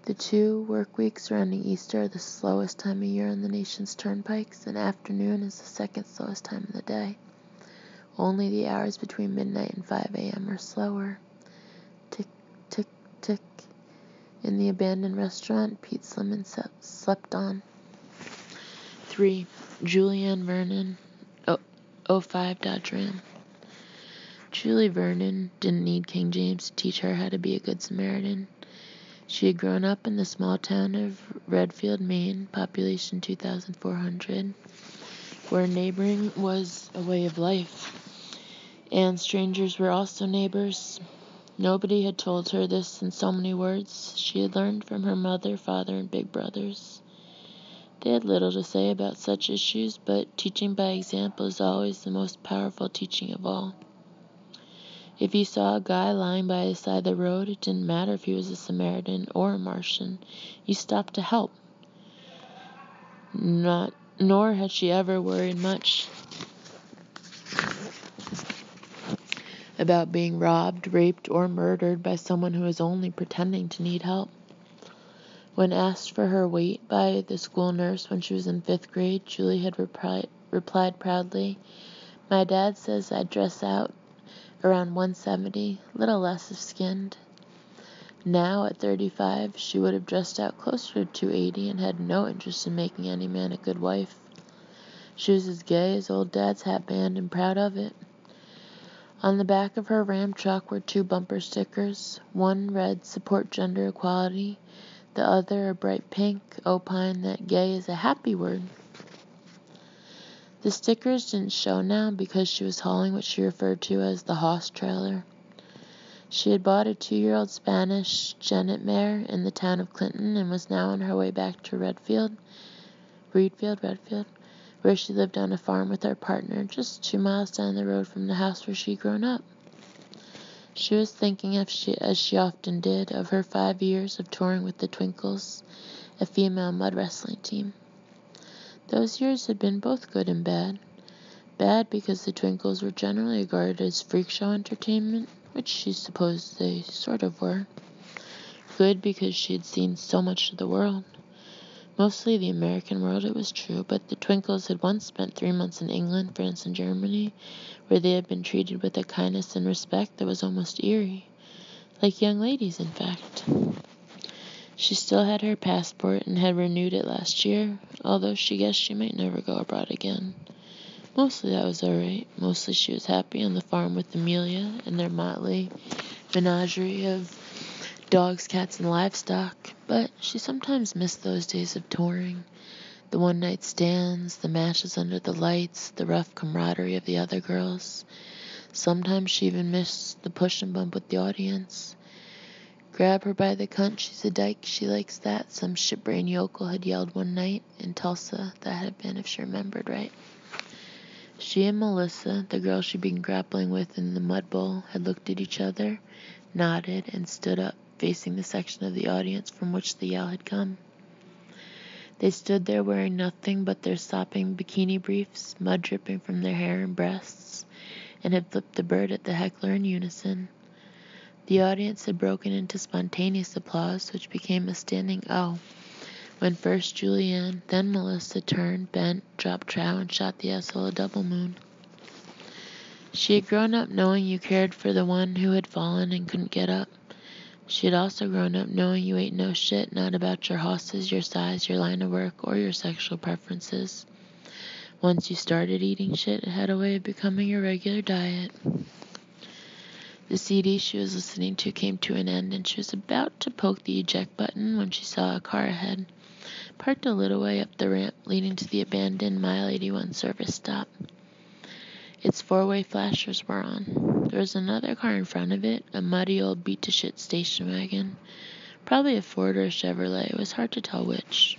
The 2 work weeks surrounding Easter are the slowest time of year on the nation's turnpikes, and afternoon is the second slowest time of the day. Only the hours between midnight and 5 a.m. are slower. Tick, tick, tick. In the abandoned restaurant, Pete Slimman slept on. 3. Julianne Vernon, 05 Dodge Ram. Julie Vernon didn't need King James to teach her how to be a good Samaritan. She had grown up in the small town of Redfield, Maine, population 2,400, where neighboring was a way of life, and strangers were also neighbors. Nobody had told her this in so many words. She had learned from her mother, father, and big brothers. They had little to say about such issues, but teaching by example is always the most powerful teaching of all. If you saw a guy lying by the side of the road, it didn't matter if he was a Samaritan or a Martian. You stopped to help. Nor had she ever worried much about being robbed, raped, or murdered by someone who was only pretending to need help. When asked for her weight by the school nurse when she was in 5th grade, Julie had replied proudly, "My dad says I dress out around 170, little less of skinned." Now, at 35, she would have dressed out closer to 280 and had no interest in making any man a good wife. She was as gay as old Dad's hat band and proud of it. On the back of her Ram truck were 2 bumper stickers. One read, "Support gender equality." The other, a bright pink, opined that gay is a happy word. The stickers didn't show now because she was hauling what she referred to as the hoss trailer. She had bought a 2-year-old Spanish Genet mare in the town of Clinton and was now on her way back to Redfield, where she lived on a farm with her partner just 2 miles down the road from the house where she'd grown up. She was thinking, as she often did, of her 5 years of touring with the Twinkles, a female mud wrestling team. Those years had been both good and bad. Bad because the Twinkles were generally regarded as freak show entertainment, which she supposed they sort of were. Good because she had seen so much of the world. Mostly the American world, it was true, but the Twinkles had once spent 3 months in England, France, and Germany, where they had been treated with a kindness and respect that was almost eerie. Like young ladies, in fact. She still had her passport and had renewed it last year, although she guessed she might never go abroad again. Mostly that was alright. Mostly she was happy on the farm with Amelia and their motley menagerie of dogs, cats, and livestock, but she sometimes missed those days of touring. The one-night stands, the matches under the lights, the rough camaraderie of the other girls. Sometimes she even missed the push and bump with the audience. Grab her by the cunt, she's a dyke, she likes that, some shitbrain yokel had yelled one night in Tulsa, that had been if she remembered right. She and Melissa, the girl she'd been grappling with in the mud bowl, had looked at each other, nodded, and stood up, facing the section of the audience from which the yell had come. They stood there wearing nothing but their sopping bikini briefs, mud dripping from their hair and breasts, and had flipped the bird at the heckler in unison. The audience had broken into spontaneous applause, which became a standing "oh," when first Julianne, then Melissa turned, bent, dropped trow, and shot the asshole a double moon. She had grown up knowing you cared for the one who had fallen and couldn't get up. She had also grown up knowing you ate no shit, not about your hosses, your size, your line of work, or your sexual preferences. Once you started eating shit, it had a way of becoming your regular diet. The CD she was listening to came to an end, and she was about to poke the eject button when she saw a car ahead, parked a little way up the ramp leading to the abandoned Mile 81 service stop. Its 4-way flashers were on. There was another car in front of it, a muddy old beat-to-shit station wagon. Probably a Ford or a Chevrolet. It was hard to tell which.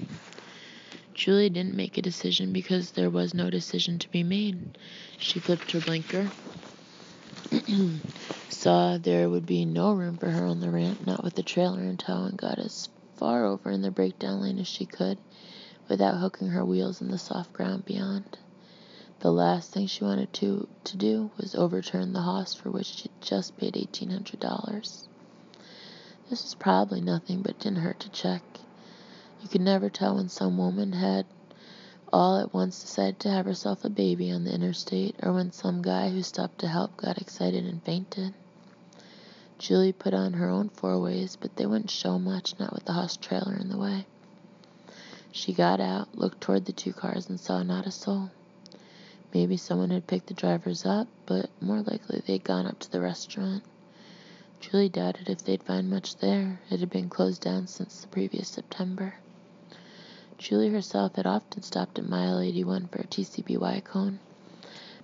Julie didn't make a decision because there was no decision to be made. She flipped her blinker, saw there would be no room for her on the ramp, not with the trailer in tow, and got as far over in the breakdown lane as she could without hooking her wheels in the soft ground beyond. The last thing she wanted to do was overturn the hoss for which she'd just paid $1,800. This was probably nothing, but it didn't hurt to check. You could never tell when some woman had all at once decided to have herself a baby on the interstate, or when some guy who stopped to help got excited and fainted. Julie put on her own 4-ways, but they wouldn't show much, not with the hoss trailer in the way. She got out, looked toward the 2 cars, and saw not a soul. Maybe someone had picked the drivers up, but more likely they'd gone up to the restaurant. Julie doubted if they'd find much there. It had been closed down since the previous September. Julie herself had often stopped at Mile 81 for a TCBY cone,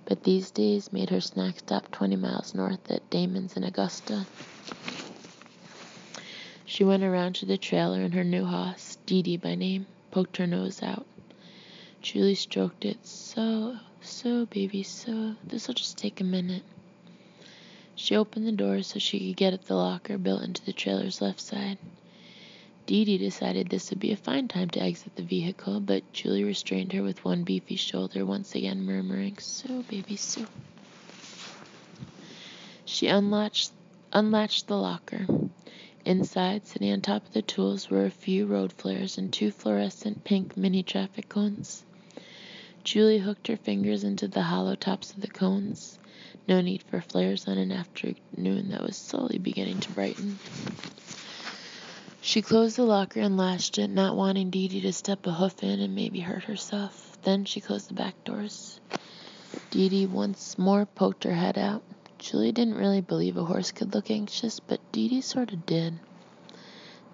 but these days made her snack stop 20 miles north at Damon's in Augusta. She went around to the trailer and her new hoss, Dee Dee by name, poked her nose out. Julie stroked it. So, baby, so. This'll just take a minute. She opened the door so she could get at the locker built into the trailer's left side. Dee Dee decided this would be a fine time to exit the vehicle, but Julie restrained her with one beefy shoulder, once again murmuring, "So, baby, so." She unlatched the locker. Inside, sitting on top of the tools, were a few road flares and 2 fluorescent pink mini traffic cones. Julie hooked her fingers into the hollow tops of the cones. No need for flares on an afternoon that was slowly beginning to brighten. She closed the locker and latched it, not wanting Dee Dee to step a hoof in and maybe hurt herself. Then she closed the back doors. Dee Dee once more poked her head out. Julie didn't really believe a horse could look anxious, but Dee Dee sort of did.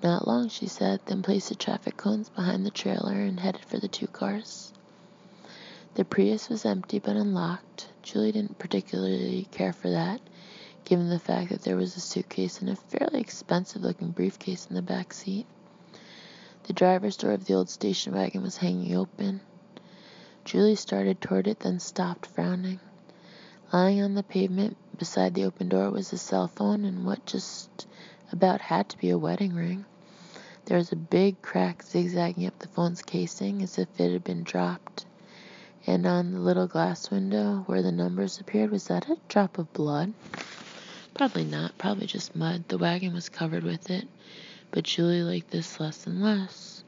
"Not long," she said, then placed the traffic cones behind the trailer and headed for the 2 cars. The Prius was empty but unlocked. Julie didn't particularly care for that, given the fact that there was a suitcase and a fairly expensive-looking briefcase in the back seat. The driver's door of the old station wagon was hanging open. Julie started toward it, then stopped, frowning. Lying on the pavement beside the open door was a cell phone and what just about had to be a wedding ring. There was a big crack zigzagging up the phone's casing as if it had been dropped. And on the little glass window where the numbers appeared, was that a drop of blood? Probably not, probably just mud. The wagon was covered with it, but Julie liked this less and less.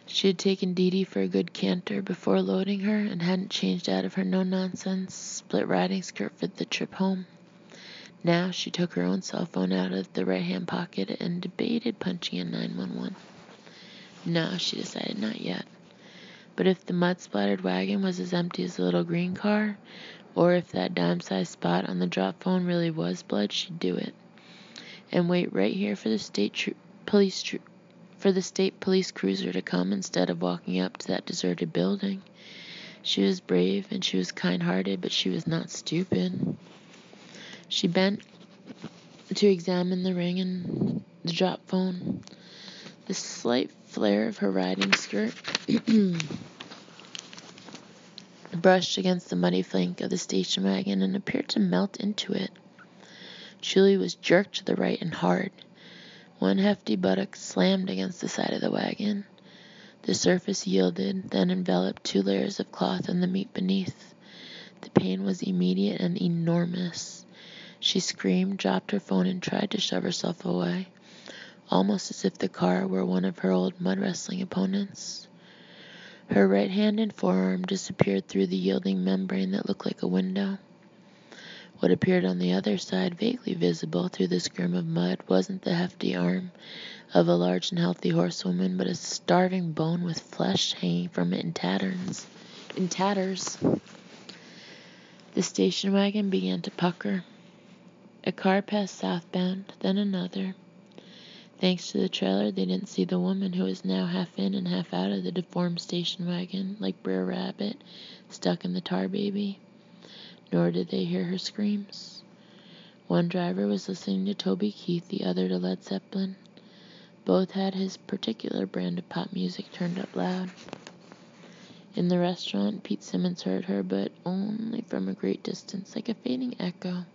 She had taken Dee Dee for a good canter before loading her and hadn't changed out of her no-nonsense split riding skirt for the trip home. Now she took her own cell phone out of the right-hand pocket and debated punching in 911. No, she decided, not yet. But if the mud-splattered wagon was as empty as the little green car, or if that dime-sized spot on the drop phone really was blood, she'd do it. And wait right here for the state police cruiser to come instead of walking up to that deserted building. She was brave and she was kind-hearted, but she was not stupid. She bent to examine the ring and the drop phone. The slight flare of her riding skirt brushed against the muddy flank of the station wagon and appeared to melt into it. Julie was jerked to the right and hard. One hefty buttock slammed against the side of the wagon. The surface yielded, then enveloped 2 layers of cloth and the meat beneath. The pain was immediate and enormous. She screamed, dropped her phone, and tried to shove herself away, almost as if the car were one of her old mud wrestling opponents. Her right hand and forearm disappeared through the yielding membrane that looked like a window. What appeared on the other side, vaguely visible through the scrim of mud, wasn't the hefty arm of a large and healthy horsewoman, but a starving bone with flesh hanging from it in tatters. The station wagon began to pucker. A car passed southbound, then another. Thanks to the trailer, they didn't see the woman who was now half in and half out of the deformed station wagon, like Brer Rabbit, stuck in the tar baby. Nor did they hear her screams. One driver was listening to Toby Keith, the other to Led Zeppelin. Both had his particular brand of pop music turned up loud. In the restaurant, Pete Simmons heard her, but only from a great distance, like a fading echo.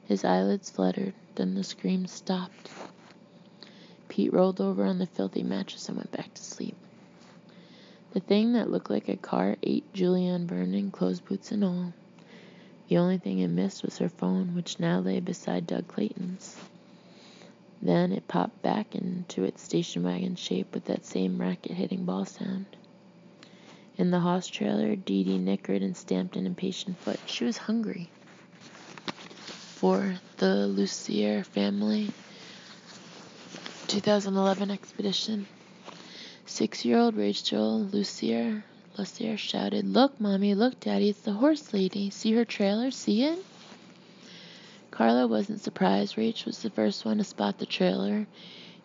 His eyelids fluttered, then the screams stopped. Pete rolled over on the filthy mattress and went back to sleep. The thing that looked like a car ate Julianne Vernon, clothes, boots, and all. The only thing it missed was her phone, which now lay beside Doug Clayton's. Then it popped back into its station wagon shape with that same racket-hitting ball sound. In the hoss trailer, Dee Dee nickered and stamped an impatient foot. She was hungry. For the Lucier family 2011 expedition, 6-year-old Rachel Lucier shouted, "Look, Mommy, look, Daddy, it's the horse lady. See her trailer? See it?" Carla wasn't surprised. Rach was the first one to spot the trailer,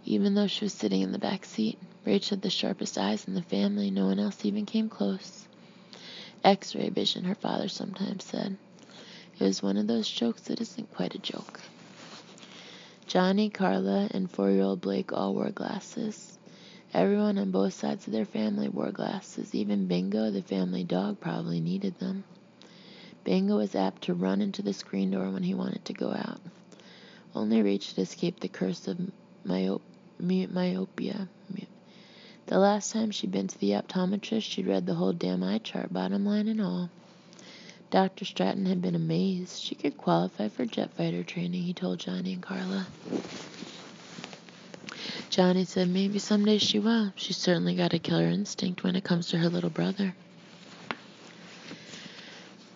even though she was sitting in the back seat. Rach had the sharpest eyes in the family. No one else even came close. X-ray vision, her father sometimes said. It was one of those jokes that isn't quite a joke. Johnny, Carla, and 4-year-old Blake all wore glasses. Everyone on both sides of their family wore glasses. Even Bingo, the family dog, probably needed them. Bingo was apt to run into the screen door when he wanted to go out. Only Rach had escaped the curse of myopia. The last time she'd been to the optometrist, she'd read the whole damn eye chart, bottom line and all. Dr. Stratton had been amazed. She could qualify for jet fighter training, he told Johnny and Carla. Johnny said maybe someday she will. She's certainly got a killer instinct when it comes to her little brother.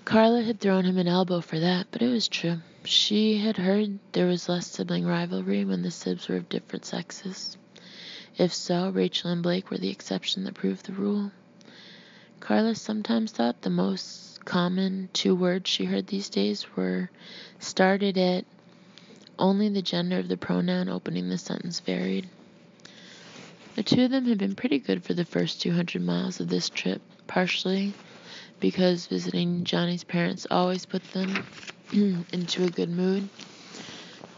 Carla had thrown him an elbow for that, but it was true. She had heard there was less sibling rivalry when the sibs were of different sexes. If so, Rachel and Blake were the exception that proved the rule. Carla sometimes thought the most common 2 words she heard these days started at only the gender of the pronoun opening the sentence varied. The 2 of them had been pretty good for the first 200 miles of this trip, partially because visiting Johnny's parents always put them into a good mood,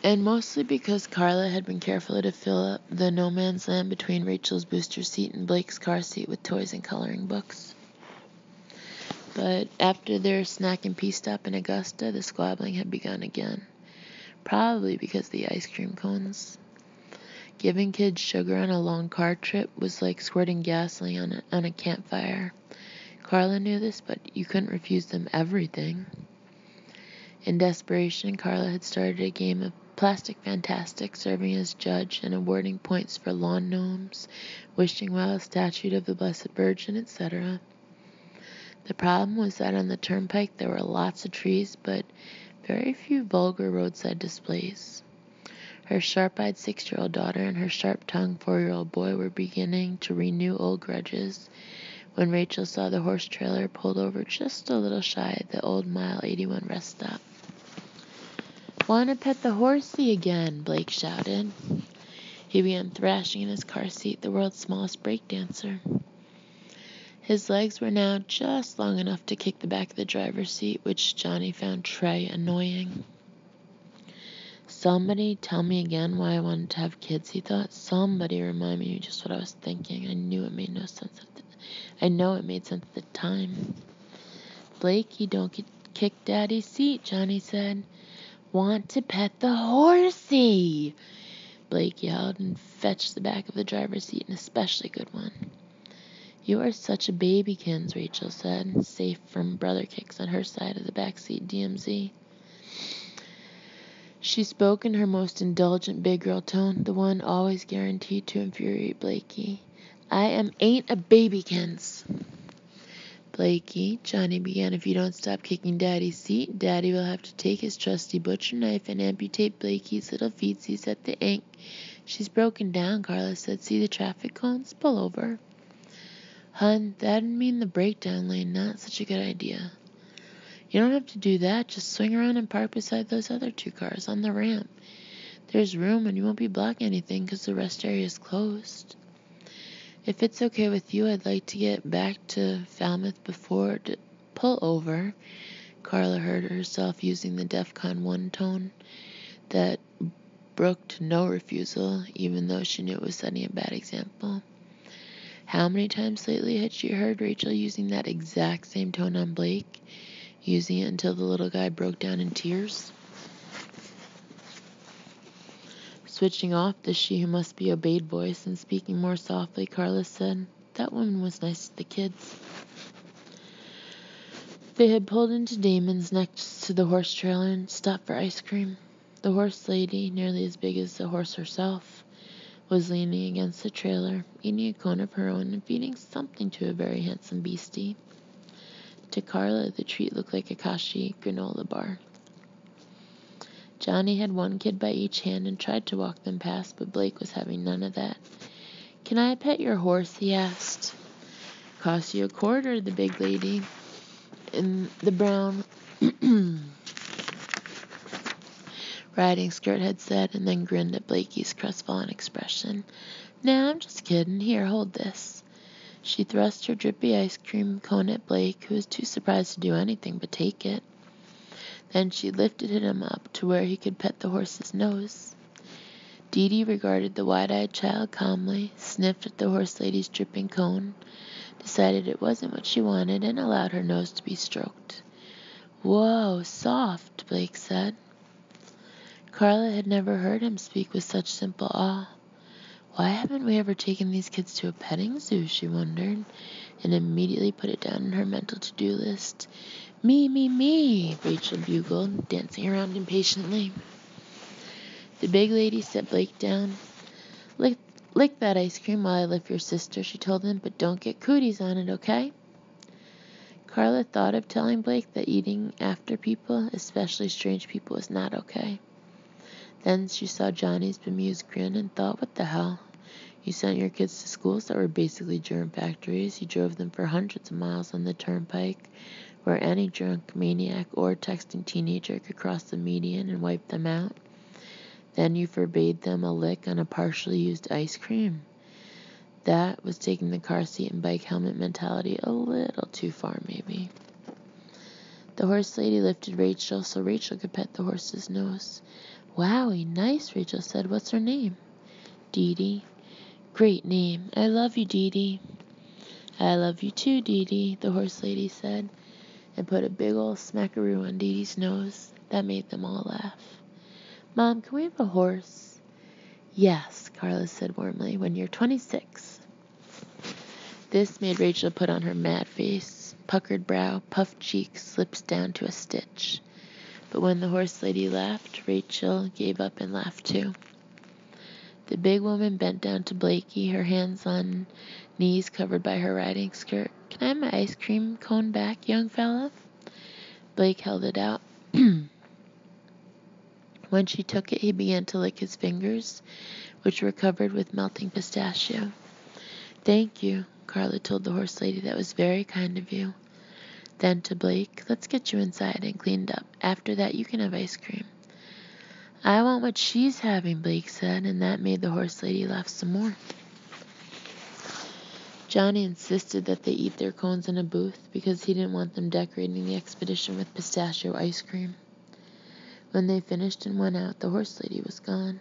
and mostly because Carla had been careful to fill up the no man's land between Rachel's booster seat and Blake's car seat with toys and coloring books. But after their snack and pee stop in Augusta, the squabbling had begun again, probably because of the ice cream cones. Giving kids sugar on a long car trip was like squirting gasoline on a campfire. Carla knew this, but you couldn't refuse them everything. In desperation, Carla had started a game of Plastic Fantastic, serving as judge and awarding points for lawn gnomes, wishing well a statue of the Blessed Virgin, etc. The problem was that on the turnpike there were lots of trees, but very few vulgar roadside displays. Her sharp-eyed 6-year-old daughter and her sharp-tongued 4-year-old boy were beginning to renew old grudges when Rachel saw the horse trailer pulled over just a little shy of the old Mile 81 rest stop. "Want to pet the horsey again," Blake shouted. He began thrashing in his car seat, the world's smallest breakdancer. His legs were now just long enough to kick the back of the driver's seat, which Johnny found très annoying. Somebody tell me again why I wanted to have kids, he thought. Somebody remind me just what I was thinking. I know it made sense at the time. "Blakey, don't kick Daddy's seat," Johnny said. "Want to pet the horsey," Blake yelled and fetched the back of the driver's seat, an especially good one. "You are such a babykins," Rachel said, safe from brother kicks on her side of the backseat DMZ. She spoke in her most indulgent big girl tone, the one always guaranteed to infuriate Blakey. "I ain't a babykins." "Blakey," Johnny began, "if you don't stop kicking Daddy's seat, Daddy will have to take his trusty butcher knife and amputate Blakey's little feetsies at the ankle." "She's broken down," Carla said. "See the traffic cones? Pull over." "Hun, that'd mean the breakdown lane, not such a good idea." "You don't have to do that. Just swing around and park beside those other 2 cars on the ramp. There's room and you won't be blocking anything because the rest area is closed." "If it's okay with you, I'd like to get back to Falmouth before pull over." Carla heard herself using the DEFCON 1 tone that brooked no refusal, even though she knew it was setting a bad example. How many times lately had she heard Rachel using that exact same tone on Blake, using it until the little guy broke down in tears? Switching off the she who must be obeyed voice and speaking more softly, Carla said, "That woman was nice to the kids." They had pulled into Damon's next to the horse trailer and stopped for ice cream. The horse lady, nearly as big as the horse herself, was leaning against the trailer, eating a cone of her own and feeding something to a very handsome beastie. To Carla, the treat looked like a Kashi granola bar. Johnny had one kid by each hand and tried to walk them past, but Blake was having none of that. "Can I pet your horse?" he asked. "Cost you $0.25, the big lady in the brown riding skirt had said, and then grinned at Blakey's crestfallen expression. "Nah, I'm just kidding. Here, hold this." She thrust her drippy ice cream cone at Blake, who was too surprised to do anything but take it. Then she lifted him up to where he could pet the horse's nose. Dee Dee regarded the wide-eyed child calmly, sniffed at the horse lady's dripping cone, decided it wasn't what she wanted, and allowed her nose to be stroked. "Whoa, soft," Blake said. Carla had never heard him speak with such simple awe. Why haven't we ever taken these kids to a petting zoo, she wondered, and immediately put it down on her mental to-do list. Me, Rachel bugled, dancing around impatiently. The big lady set Blake down. Lick that ice cream while I lift your sister," she told him, "but don't get cooties on it, okay?" Carla thought of telling Blake that eating after people, especially strange people, was not okay. Then she saw Johnny's bemused grin and thought, what the hell? You sent your kids to schools that were basically germ factories. You drove them for hundreds of miles on the turnpike, where any drunk maniac or texting teenager could cross the median and wipe them out. Then you forbade them a lick on a partially used ice cream. That was taking the car seat and bike helmet mentality a little too far, maybe. The horse lady lifted Rachel so Rachel could pet the horse's nose. Wowie, nice, Rachel said. What's her name? Dee Dee. Great name. I love you, Dee Dee. I love you too, Dee Dee, the horse lady said, and put a big old smackaroo on Dee Dee's nose. That made them all laugh. Mom, can we have a horse? Yes, Carla said warmly, when you're 26. This made Rachel put on her mad face. Puckered brow, puffed cheeks, lips down to a stitch. But when the horse lady laughed, Rachel gave up and laughed too. The big woman bent down to Blakey, her hands on knees covered by her riding skirt. Can I have my ice cream cone back, young fella? Blake held it out. When she took it, he began to lick his fingers, which were covered with melting pistachio. Thank you, Carla told the horse lady. That was very kind of you. Then to Blake, let's get you inside and cleaned up. After that, you can have ice cream. I want what she's having, Blake said, and that made the horse lady laugh some more. Johnny insisted that they eat their cones in a booth because he didn't want them decorating the expedition with pistachio ice cream. When they finished and went out, the horse lady was gone.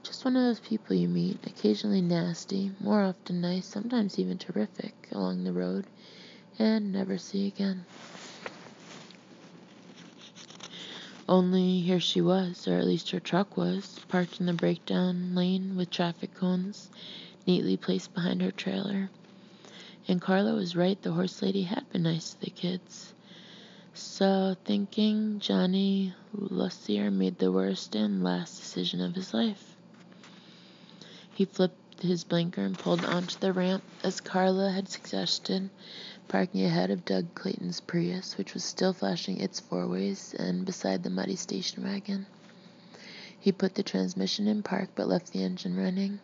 Just one of those people you meet, occasionally nasty, more often nice, sometimes even terrific, along the road, and never see again. Only here she was, or at least her truck was, parked in the breakdown lane with traffic cones neatly placed behind her trailer. And Carla was right, the horse lady had been nice to the kids. So, thinking, Johnny Lussier made the worst and last decision of his life. He flipped his blinker and pulled onto the ramp, as Carla had suggested, parking ahead of Doug Clayton's Prius, which was still flashing its four-ways, and beside the muddy station wagon. He put the transmission in park, but left the engine running.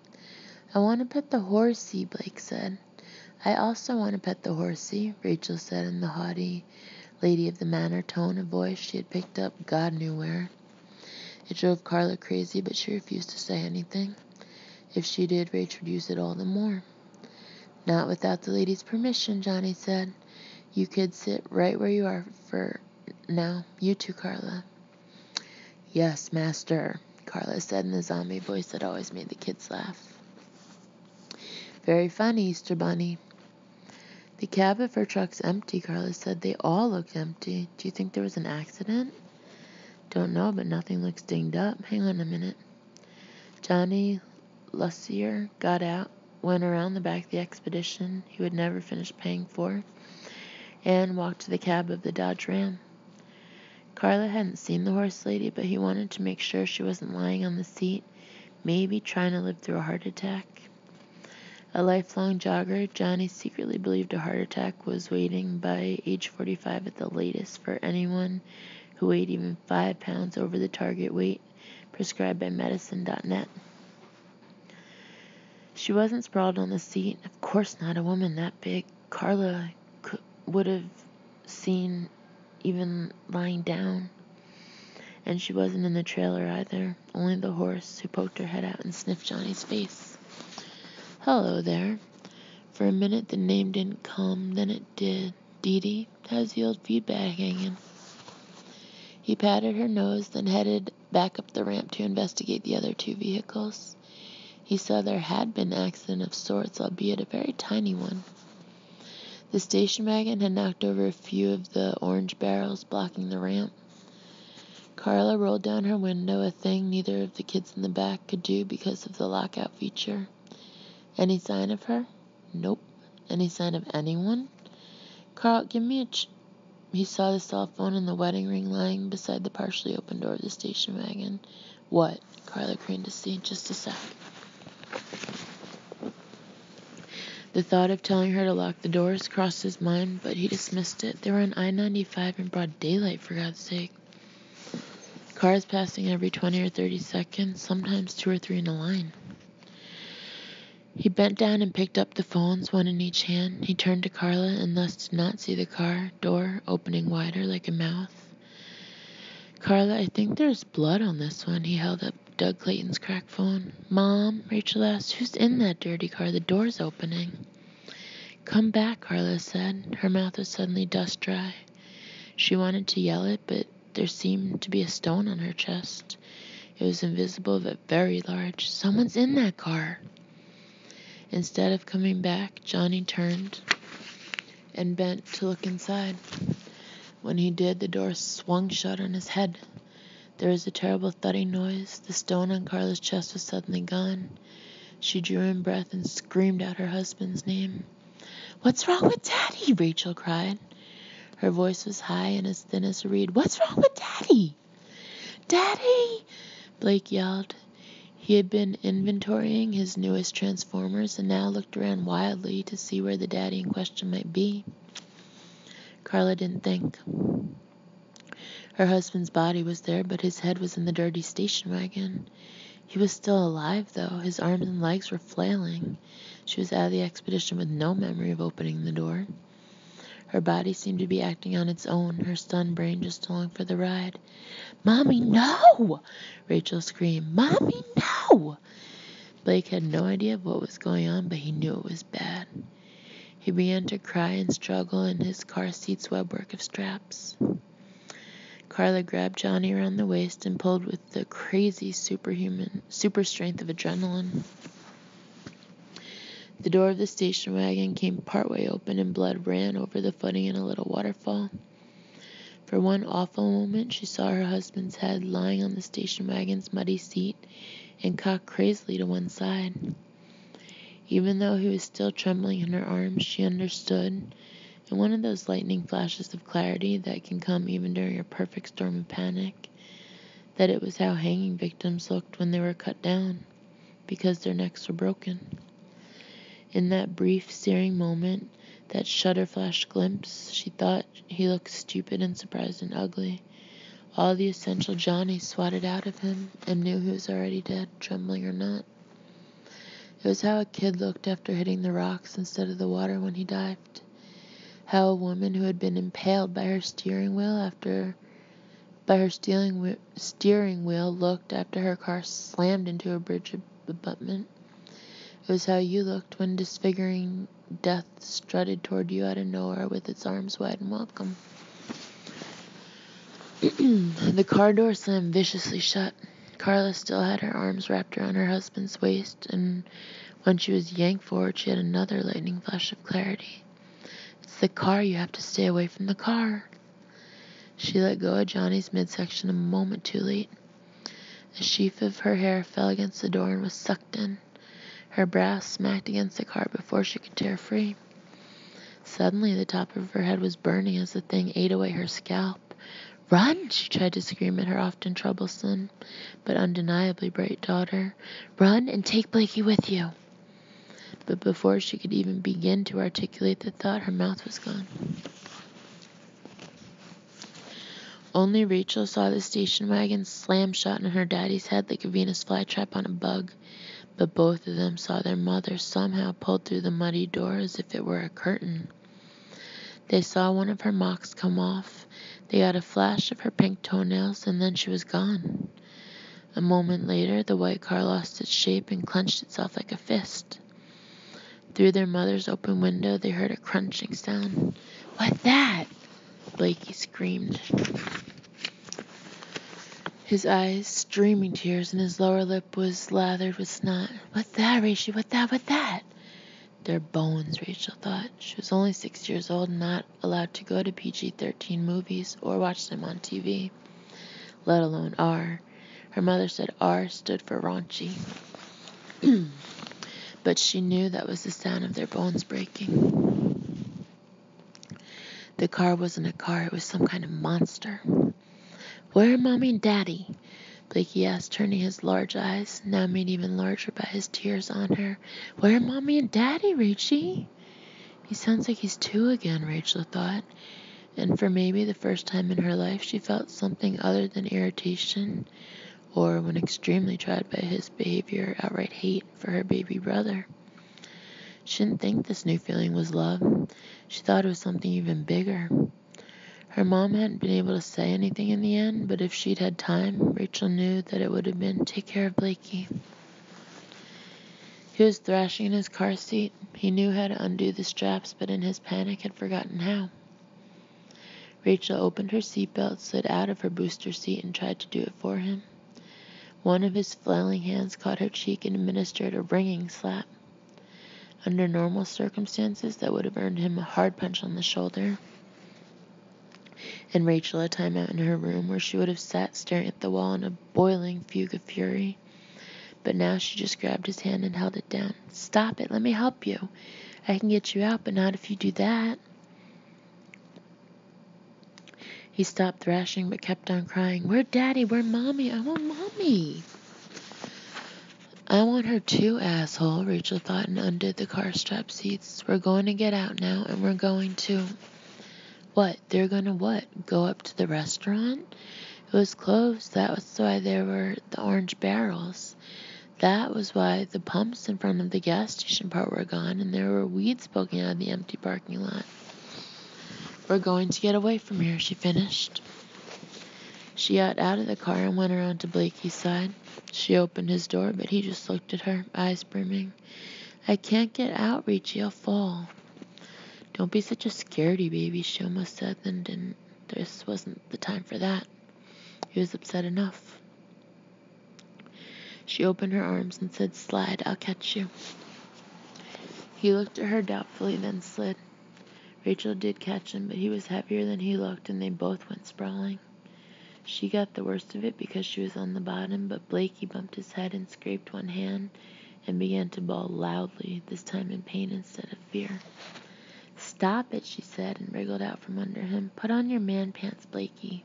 I want to pet the horsey, Blake said. I also want to pet the horsey, Rachel said in the haughty lady of the manor tone of voice she had picked up God knew where. It drove Carla crazy, but she refused to say anything. If she did, Rach would use it all the more. Not without the lady's permission, Johnny said. You kids sit right where you are for now. You too, Carla. Yes, master, Carla said in the zombie voice that always made the kids laugh. Very funny, Easter Bunny. The cab of her truck's empty, Carla said. They all looked empty. Do you think there was an accident? Don't know, but nothing looks dinged up. Hang on a minute. Johnny Lussier got out, went around the back of the expedition he would never finish paying for, and walked to the cab of the Dodge Ram. Carla hadn't seen the horse lady, but he wanted to make sure she wasn't lying on the seat, maybe trying to live through a heart attack. A lifelong jogger, Johnny secretly believed a heart attack was waiting by age 45 at the latest for anyone who weighed even 5 pounds over the target weight prescribed by medicine.net. She wasn't sprawled on the seat. Of course not, a woman that big. Carla would have seen even lying down. And she wasn't in the trailer either, only the horse, who poked her head out and sniffed Johnny's face. Hello there. For a minute the name didn't come, then it did. Dee Dee, how's the old feedback hanging? He patted her nose, then headed back up the ramp to investigate the other two vehicles. He saw there had been an accident of sorts, albeit a very tiny one. The station wagon had knocked over a few of the orange barrels blocking the ramp. Carla rolled down her window, a thing neither of the kids in the back could do because of the lockout feature. Any sign of her? Nope. Any sign of anyone? Carl, give me He saw the cell phone and the wedding ring lying beside the partially open door of the station wagon. What? Carla craned to see. Just a sec. The thought of telling her to lock the doors crossed his mind, but he dismissed it. They were on I-95 in broad daylight, for God's sake. Cars passing every 20 or 30 seconds, sometimes 2 or 3 in a line. He bent down and picked up the phones, one in each hand. He turned to Carla and thus did not see the car door opening wider like a mouth. Carla, I think there's blood on this one. He held up Doug Clayton's cracked phone. Mom, Rachel asked, who's in that dirty car? The door's opening. Come back, Carla said. Her mouth was suddenly dust dry. She wanted to yell it, but there seemed to be a stone on her chest. It was invisible but very large. Someone's in that car. Instead of coming back, Johnny turned and bent to look inside. When he did, the door swung shut on his head. There was a terrible thudding noise. The stone on Carla's chest was suddenly gone. She drew in breath and screamed out her husband's name. "What's wrong with Daddy?" Rachel cried. Her voice was high and as thin as a reed. "What's wrong with Daddy?" "Daddy!" Blake yelled. He had been inventorying his newest Transformers and now looked around wildly to see where the daddy in question might be. Carla didn't think. Her husband's body was there, but his head was in the dirty station wagon. He was still alive, though. His arms and legs were flailing. She was out of the expedition with no memory of opening the door. Her body seemed to be acting on its own, her stunned brain just along for the ride. "Mommy, no!" Rachel screamed. "Mommy, no!" Blake had no idea of what was going on, but he knew it was bad. He began to cry and struggle in his car seat's webwork of straps. Carla grabbed Johnny around the waist and pulled with the crazy super strength of adrenaline. The door of the station wagon came partway open and blood ran over the footing in a little waterfall. For one awful moment, she saw her husband's head lying on the station wagon's muddy seat and cocked crazily to one side. Even though he was still trembling in her arms, she understood, in one of those lightning flashes of clarity that can come even during a perfect storm of panic, that it was how hanging victims looked when they were cut down, because their necks were broken. In that brief, searing moment, that shudder-flash glimpse, she thought he looked stupid and surprised and ugly. All the essential Johnny swatted out of him, and knew he was already dead, trembling or not. It was how a kid looked after hitting the rocks instead of the water when he dived. How a woman who had been impaled by her steering wheel looked after her car slammed into a bridge abutment. It was how you looked when disfiguring death strutted toward you out of nowhere with its arms wide and welcome. The car door slammed viciously shut. Carla still had her arms wrapped around her husband's waist, and when she was yanked forward, she had another lightning flash of clarity. "It's the car. You have to stay away from the car." She let go of Johnny's midsection a moment too late. A sheaf of her hair fell against the door and was sucked in. Her brow smacked against the car before she could tear free. Suddenly, the top of her head was burning as the thing ate away her scalp. "Run!" she tried to scream at her often troublesome, but undeniably bright daughter. "Run and take Blakey with you." But before she could even begin to articulate the thought, her mouth was gone. Only Rachel saw the station wagon slam shut on her daddy's head like a Venus flytrap on a bug, but both of them saw their mother somehow pulled through the muddy door as if it were a curtain. They saw one of her mocks come off. They got a flash of her pink toenails, and then she was gone. A moment later, the white car lost its shape and clenched itself like a fist. Through their mother's open window, they heard a crunching sound. "What's that?" Blakey screamed. His eyes streaming tears, and his lower lip was lathered with snot. "What's that, Rachel? What's that? What's that?" They're bones, Rachel thought. She was only 6 years old and not allowed to go to PG-13 movies or watch them on TV, let alone R. Her mother said R stood for raunchy. But she knew that was the sound of their bones breaking. The car wasn't a car, it was some kind of monster. "Where are Mommy and Daddy?" Blakey asked, turning his large eyes, now made even larger by his tears, on her. "Where are Mommy and Daddy, Rachie?" He sounds like he's 2 again, Rachel thought, and for maybe the first time in her life she felt something other than irritation, or, when extremely tried by his behavior, outright hate for her baby brother. She didn't think this new feeling was love. She thought it was something even bigger. Her mom hadn't been able to say anything in the end, but if she'd had time, Rachel knew that it would have been, "Take care of Blakey." He was thrashing in his car seat. He knew how to undo the straps, but in his panic had forgotten how. Rachel opened her seatbelt, slid out of her booster seat, and tried to do it for him. One of his flailing hands caught her cheek and administered a ringing slap. Under normal circumstances, that would have earned him a hard punch on the shoulder, and Rachel a timeout in her room, where she would have sat staring at the wall in a boiling fugue of fury. But now she just grabbed his hand and held it down. "Stop it, let me help you. I can get you out, but not if you do that." He stopped thrashing but kept on crying. "Where Daddy? Where Mommy? I want Mommy." "I want her too, asshole," Rachel thought, and undid the car strap seats. "We're going to get out now, and we're going to..." What? They're going to what? Go up to the restaurant? It was closed. That was why there were the orange barrels. That was why the pumps in front of the gas station part were gone, and there were weeds poking out of the empty parking lot. "We're going to get away from here," she finished. She got out of the car and went around to Blakey's side. She opened his door, but he just looked at her, eyes brimming. "I can't get out, Richie. I'll fall." "Don't be such a scaredy baby," she almost said, then didn't. This wasn't the time for that. He was upset enough. She opened her arms and said, "Slide, I'll catch you." He looked at her doubtfully, then slid. Rachel did catch him, but he was heavier than he looked, and they both went sprawling. She got the worst of it because she was on the bottom, but Blakey bumped his head and scraped one hand and began to bawl loudly, this time in pain instead of fear. "Stop it," she said, and wriggled out from under him. "Put on your man pants, Blakey."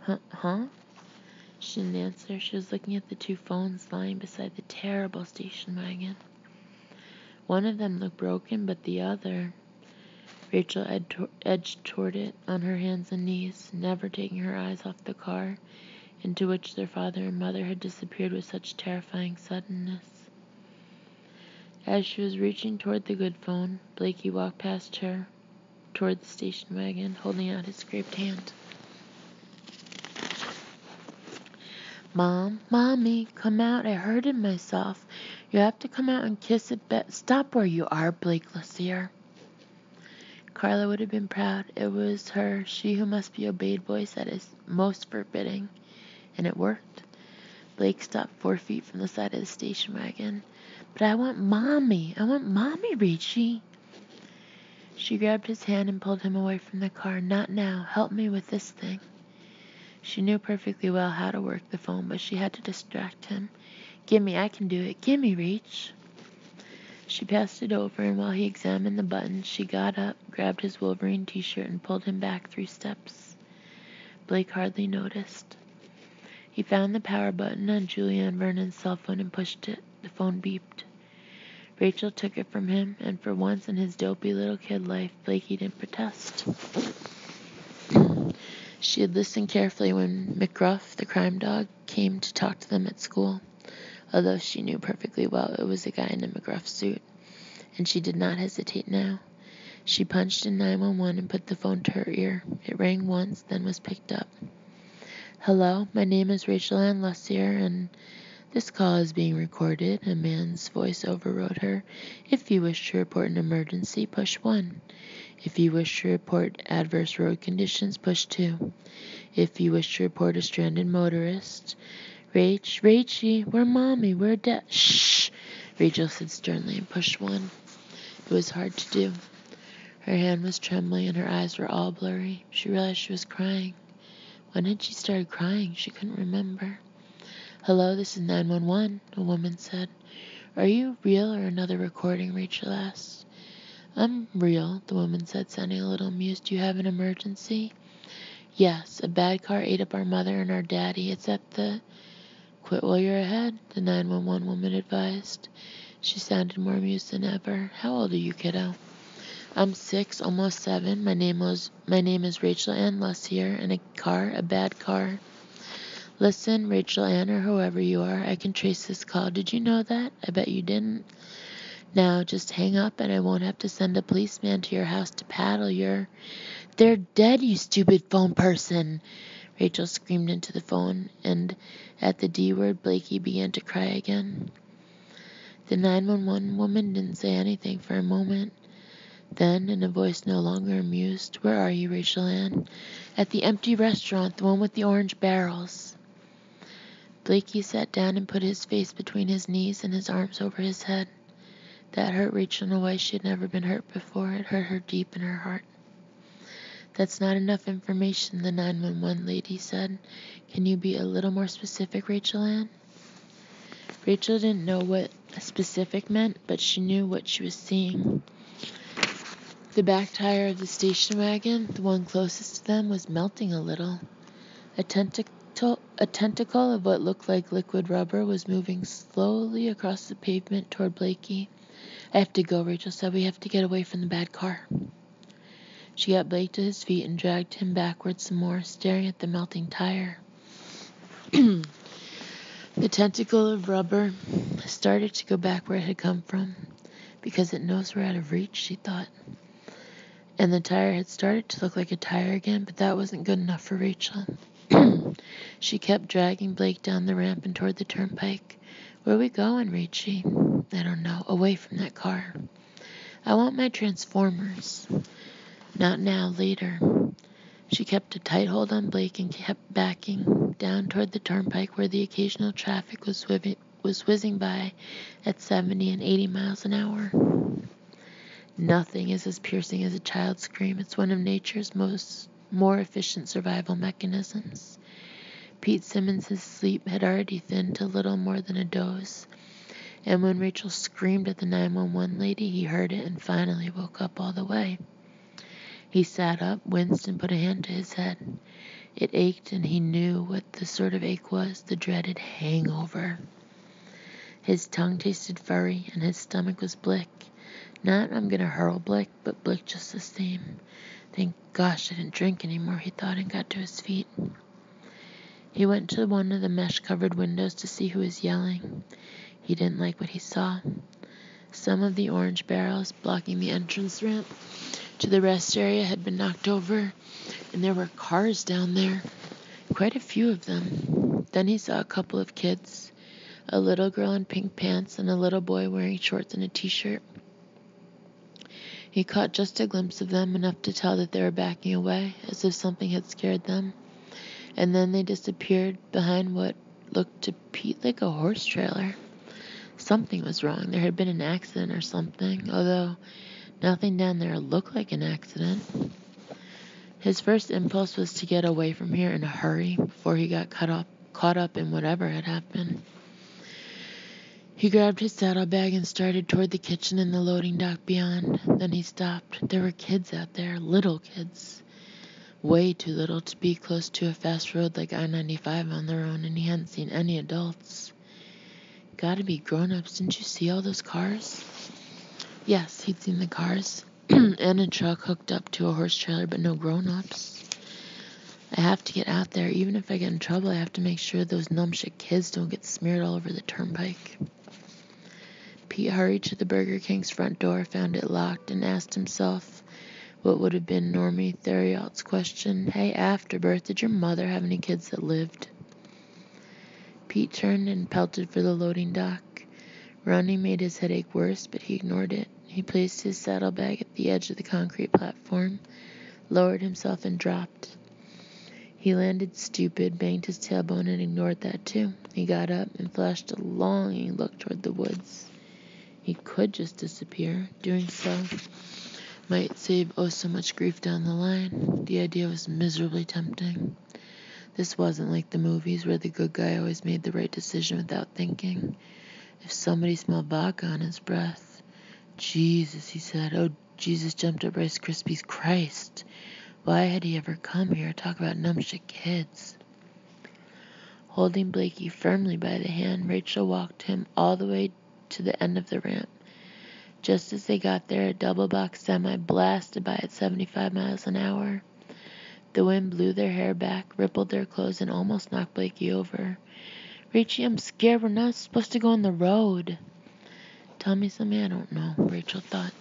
Huh? She didn't answer. She was looking at the two phones lying beside the terrible station wagon. One of them looked broken, but the other... Rachel edged toward it on her hands and knees, never taking her eyes off the car, into which their father and mother had disappeared with such terrifying suddenness. As she was reaching toward the good phone, Blakey walked past her toward the station wagon, holding out his scraped hand. "Mom, Mommy, come out. I hurted myself. You have to come out and kiss it. Stop where you are, Blake Lassier." Carla would have been proud. It was her, she who must be obeyed voice that is most forbidding. And it worked. Blake stopped 4 feet from the side of the station wagon. "But I want Mommy. I want Mommy, Richie." She grabbed his hand and pulled him away from the car. "Not now. Help me with this thing." She knew perfectly well how to work the phone, but she had to distract him. "Gimme, I can do it. Gimme, Reach." She passed it over, and while he examined the buttons, she got up, grabbed his Wolverine t-shirt, and pulled him back 3 steps. Blake hardly noticed. He found the power button on Julianne Vernon's cell phone and pushed it. The phone beeped. Rachel took it from him, and for once in his dopey little kid life, Blakey didn't protest. She had listened carefully when McGruff, the crime dog, came to talk to them at school, although she knew perfectly well it was a guy in a McGruff suit, and she did not hesitate now. She punched in 911 and put the phone to her ear. It rang once, then was picked up. "Hello, my name is Rachel Ann Lassier, and this call is being recorded." A man's voice overrode her. "If you wish to report an emergency, push 1. If you wish to report adverse road conditions, push 2. If you wish to report a stranded motorist..." Rachie, where Mommy? Where Dad?" "Shh," Rachel said sternly and pushed 1. It was hard to do. Her hand was trembling and her eyes were all blurry. She realized she was crying. When had she started crying? She couldn't remember. "Hello, this is 911, a woman said. "Are you real or another recording?" Rachel asked. "I'm real," the woman said, sounding a little amused. "Do you have an emergency?" "Yes, a bad car ate up our mother and our daddy. It's at the..." "Quit while you're ahead," the 911 woman advised. She sounded more amused than ever. "How old are you, kiddo?" "I'm 6, almost 7. My name is Rachel Ann Lassier, and a bad car." "Listen, Rachel Ann, or whoever you are, I can trace this call. Did you know that? I bet you didn't. Now, just hang up and I won't have to send a policeman to your house to paddle your..." "They're dead, you stupid phone person!" Rachel screamed into the phone, and at the D word, Blakey began to cry again. The 911 woman didn't say anything for a moment. Then, in a voice no longer amused, "Where are you, Rachel Ann?" "At the empty restaurant, the one with the orange barrels." Blakey sat down and put his face between his knees and his arms over his head. That hurt Rachel in a way she had never been hurt before. It hurt her deep in her heart. "That's not enough information," the 911 lady said. "Can you be a little more specific, Rachel Ann?" Rachel didn't know what specific meant, but she knew what she was seeing. The back tire of the station wagon, the one closest to them, was melting a little. A tentacle of what looked like liquid rubber was moving slowly across the pavement toward Blakey. "I have to go," Rachel said. "We have to get away from the bad car." She got Blake to his feet and dragged him backwards some more, staring at the melting tire. The tentacle of rubber started to go back where it had come from. "Because it knows we're out of reach," she thought. And the tire had started to look like a tire again, but that wasn't good enough for Rachel. She kept dragging Blake down the ramp and toward the turnpike. "Where are we going, Rachie?" "I don't know. Away from that car." "I want my Transformers." "Not now, later." She kept a tight hold on Blake and kept backing down toward the turnpike where the occasional traffic was whizzing by at 70 and 80 miles an hour. Nothing is as piercing as a child's scream. It's one of nature's more efficient survival mechanisms. Pete Simmons' sleep had already thinned to little more than a doze, and when Rachel screamed at the 911 lady, he heard it and finally woke up all the way. He sat up, winced, and put a hand to his head. It ached, and he knew what the sort of ache was, the dreaded hangover. His tongue tasted furry, and his stomach was blick. Not "I'm gonna hurl Blick," but blick just the same. Thank gosh I didn't drink anymore, he thought, and got to his feet. He went to one of the mesh-covered windows to see who was yelling. He didn't like what he saw. Some of the orange barrels blocking the entrance ramp to the rest area had been knocked over, and there were cars down there, quite a few of them. Then he saw a couple of kids, a little girl in pink pants and a little boy wearing shorts and a t-shirt. He caught just a glimpse of them, enough to tell that they were backing away, as if something had scared them, and then they disappeared behind what looked to Pete like a horse trailer. Something was wrong. There had been an accident or something, although nothing down there looked like an accident. His first impulse was to get away from here in a hurry before he got caught up in whatever had happened. He grabbed his saddlebag and started toward the kitchen and the loading dock beyond. Then he stopped. There were kids out there, little kids. Way too little to be close to a fast road like I-95 on their own, and he hadn't seen any adults. Gotta be grown-ups. Didn't you see all those cars? Yes, he'd seen the cars. And a truck hooked up to a horse trailer, but no grown-ups. I have to get out there. Even if I get in trouble, I have to make sure those numbshit kids don't get smeared all over the turnpike. Pete hurried to the Burger King's front door, found it locked, and asked himself what would have been Normie Theriault's question. "Hey, Afterbirth, did your mother have any kids that lived?" Pete turned and pelted for the loading dock. Running made his headache worse, but he ignored it. He placed his saddlebag at the edge of the concrete platform, lowered himself, and dropped. He landed stupid, banged his tailbone, and ignored that too. He got up and flashed a longing look toward the woods. He could just disappear. Doing so might save so much grief down the line. The idea was miserably tempting. This wasn't like the movies where the good guy always made the right decision without thinking. If somebody smelled vodka on his breath. "Jesus," he said. "Oh, Jesus jumped up Rice Krispies. Christ. Why had he ever come here? Talk about numbshit kids." Holding Blakey firmly by the hand, Rachel walked him all the way to the end of the ramp. Just as they got there, a double-box semi blasted by at 75 miles an hour. The wind blew their hair back, rippled their clothes, and almost knocked Blakey over. "Rachie, I'm scared. We're not supposed to go on the road." "Tell me something I don't know," Rachel thought.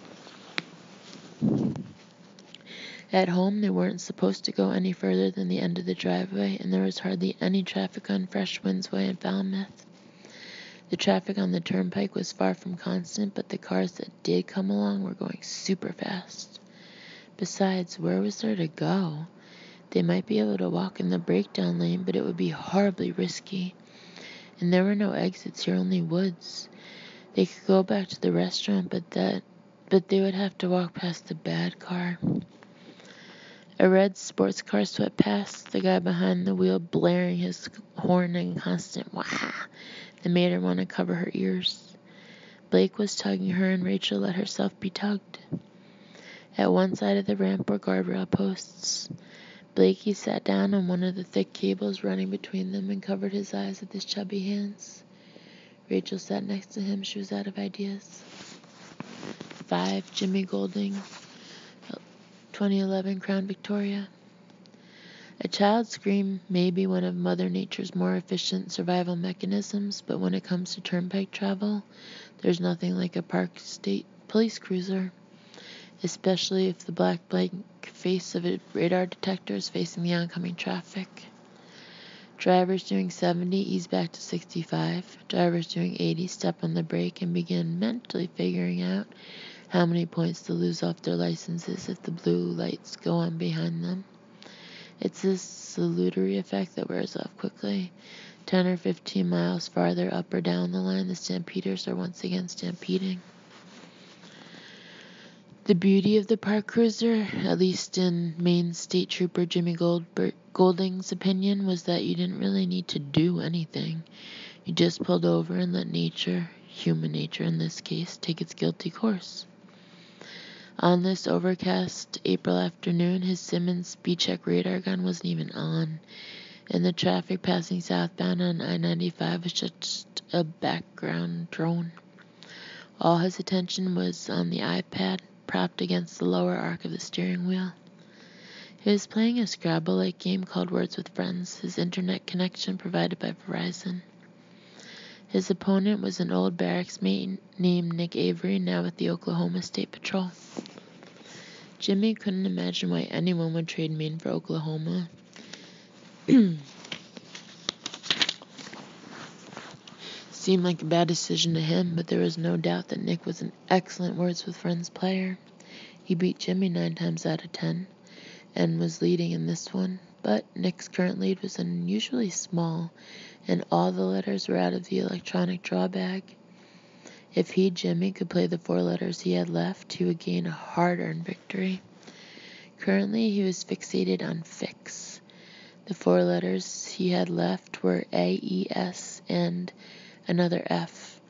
At home, they weren't supposed to go any further than the end of the driveway, and there was hardly any traffic on Fresh Winds Way in Falmouth. The traffic on the turnpike was far from constant, but the cars that did come along were going super fast. Besides, where was there to go? They might be able to walk in the breakdown lane, but it would be horribly risky. And there were no exits here, only woods. They could go back to the restaurant, but they would have to walk past the bad car. A red sports car swept past, the guy behind the wheel blaring his horn in constant wah that made her want to cover her ears. Blake was tugging her, and Rachel let herself be tugged. At one side of the ramp were guardrail posts. Blakey sat down on one of the thick cables running between them and covered his eyes with his chubby hands. Rachel sat next to him. She was out of ideas. 5, Jimmy Golding, 2011 Crown Victoria. A child's scream may be one of Mother Nature's more efficient survival mechanisms, but when it comes to turnpike travel, there's nothing like a Park State police cruiser, especially if the black blank face of a radar detector is facing the oncoming traffic. Drivers doing 70 ease back to 65. Drivers doing 80 step on the brake and begin mentally figuring out how many points to lose off their licenses if the blue lights go on behind them. It's this salutary effect that wears off quickly. 10 or 15 miles farther up or down the line, the stampeders are once again stampeding. The beauty of the park cruiser, at least in Maine State Trooper Jimmy Golding's opinion, was that you didn't really need to do anything. You just pulled over and let nature, human nature in this case, take its guilty course. On this overcast April afternoon, his Simmons speed check radar gun wasn't even on, and the traffic passing southbound on I-95 was just a background drone. All his attention was on the iPad, propped against the lower arc of the steering wheel. He was playing a Scrabble-like game called Words with Friends, his internet connection provided by Verizon. His opponent was an old barracks mate named Nick Avery, now with the Oklahoma State Patrol. Jimmy couldn't imagine why anyone would trade Maine for Oklahoma. Seemed like a bad decision to him, but there was no doubt that Nick was an excellent Words with Friends player. He beat Jimmy 9 times out of 10 and was leading in this one, but Nick's current lead was unusually small, and all the letters were out of the electronic draw bag. If he, Jimmy, could play the 4 letters he had left, he would gain a hard-earned victory. Currently, he was fixated on fix. The 4 letters he had left were A, E, S, and another F.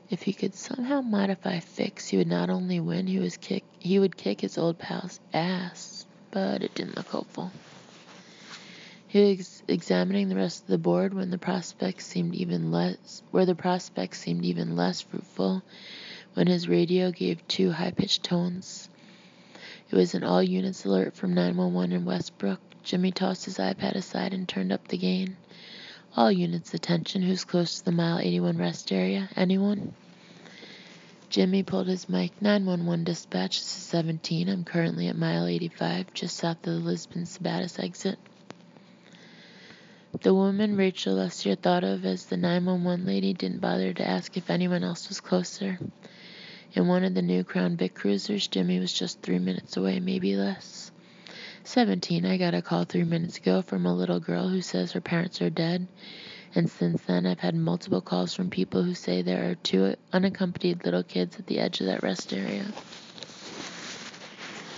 If he could somehow modify fix, he would not only win, he would kick his old pal's ass, but it didn't look hopeful. He was examining the rest of the board when the prospects seemed even less fruitful when his radio gave 2 high-pitched tones. It was an all-units alert from 911 in Westbrook. Jimmy tossed his iPad aside and turned up the gain. All units, attention. Who's close to the mile 81 rest area? Anyone? Jimmy pulled his mic. 911 dispatch. This is 17. I'm currently at mile 85, just south of the Lisbon Sabatis exit. The woman Rachel Lessier thought of as the 911 lady didn't bother to ask if anyone else was closer. In one of the new Crown Vic cruisers, Jimmy was just 3 minutes away, maybe less. 17, I got a call 3 minutes ago from a little girl who says her parents are dead, and since then I've had multiple calls from people who say there are 2 unaccompanied little kids at the edge of that rest area.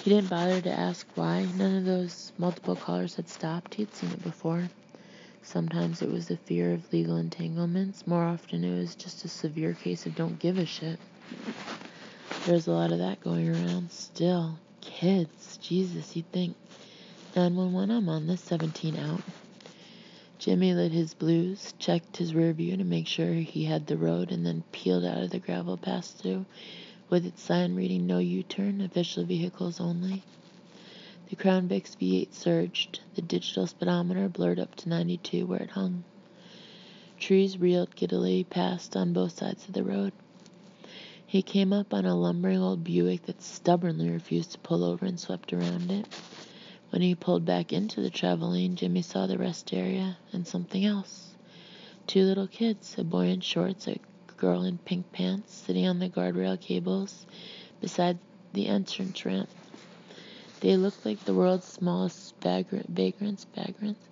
He didn't bother to ask why. None of those multiple callers had stopped. He had seen it before. Sometimes it was the fear of legal entanglements. More often it was just a severe case of don't give a shit. There's a lot of that going around still. Kids, Jesus, you'd think. 911, I'm on this, 17 out. Jimmy lit his blues, checked his rear view to make sure he had the road, and then peeled out of the gravel pass-through with its sign reading no U-turn, official vehicles only. The Crown Vic's V8 surged. The digital speedometer blurred up to 92 where it hung. Trees reeled giddily past on both sides of the road. He came up on a lumbering old Buick that stubbornly refused to pull over and swept around it. When he pulled back into the travel lane, Jimmy saw the rest area and something else. 2 little kids, a boy in shorts, a girl in pink pants sitting on the guardrail cables beside the entrance ramp. They looked like the world's smallest vagrants,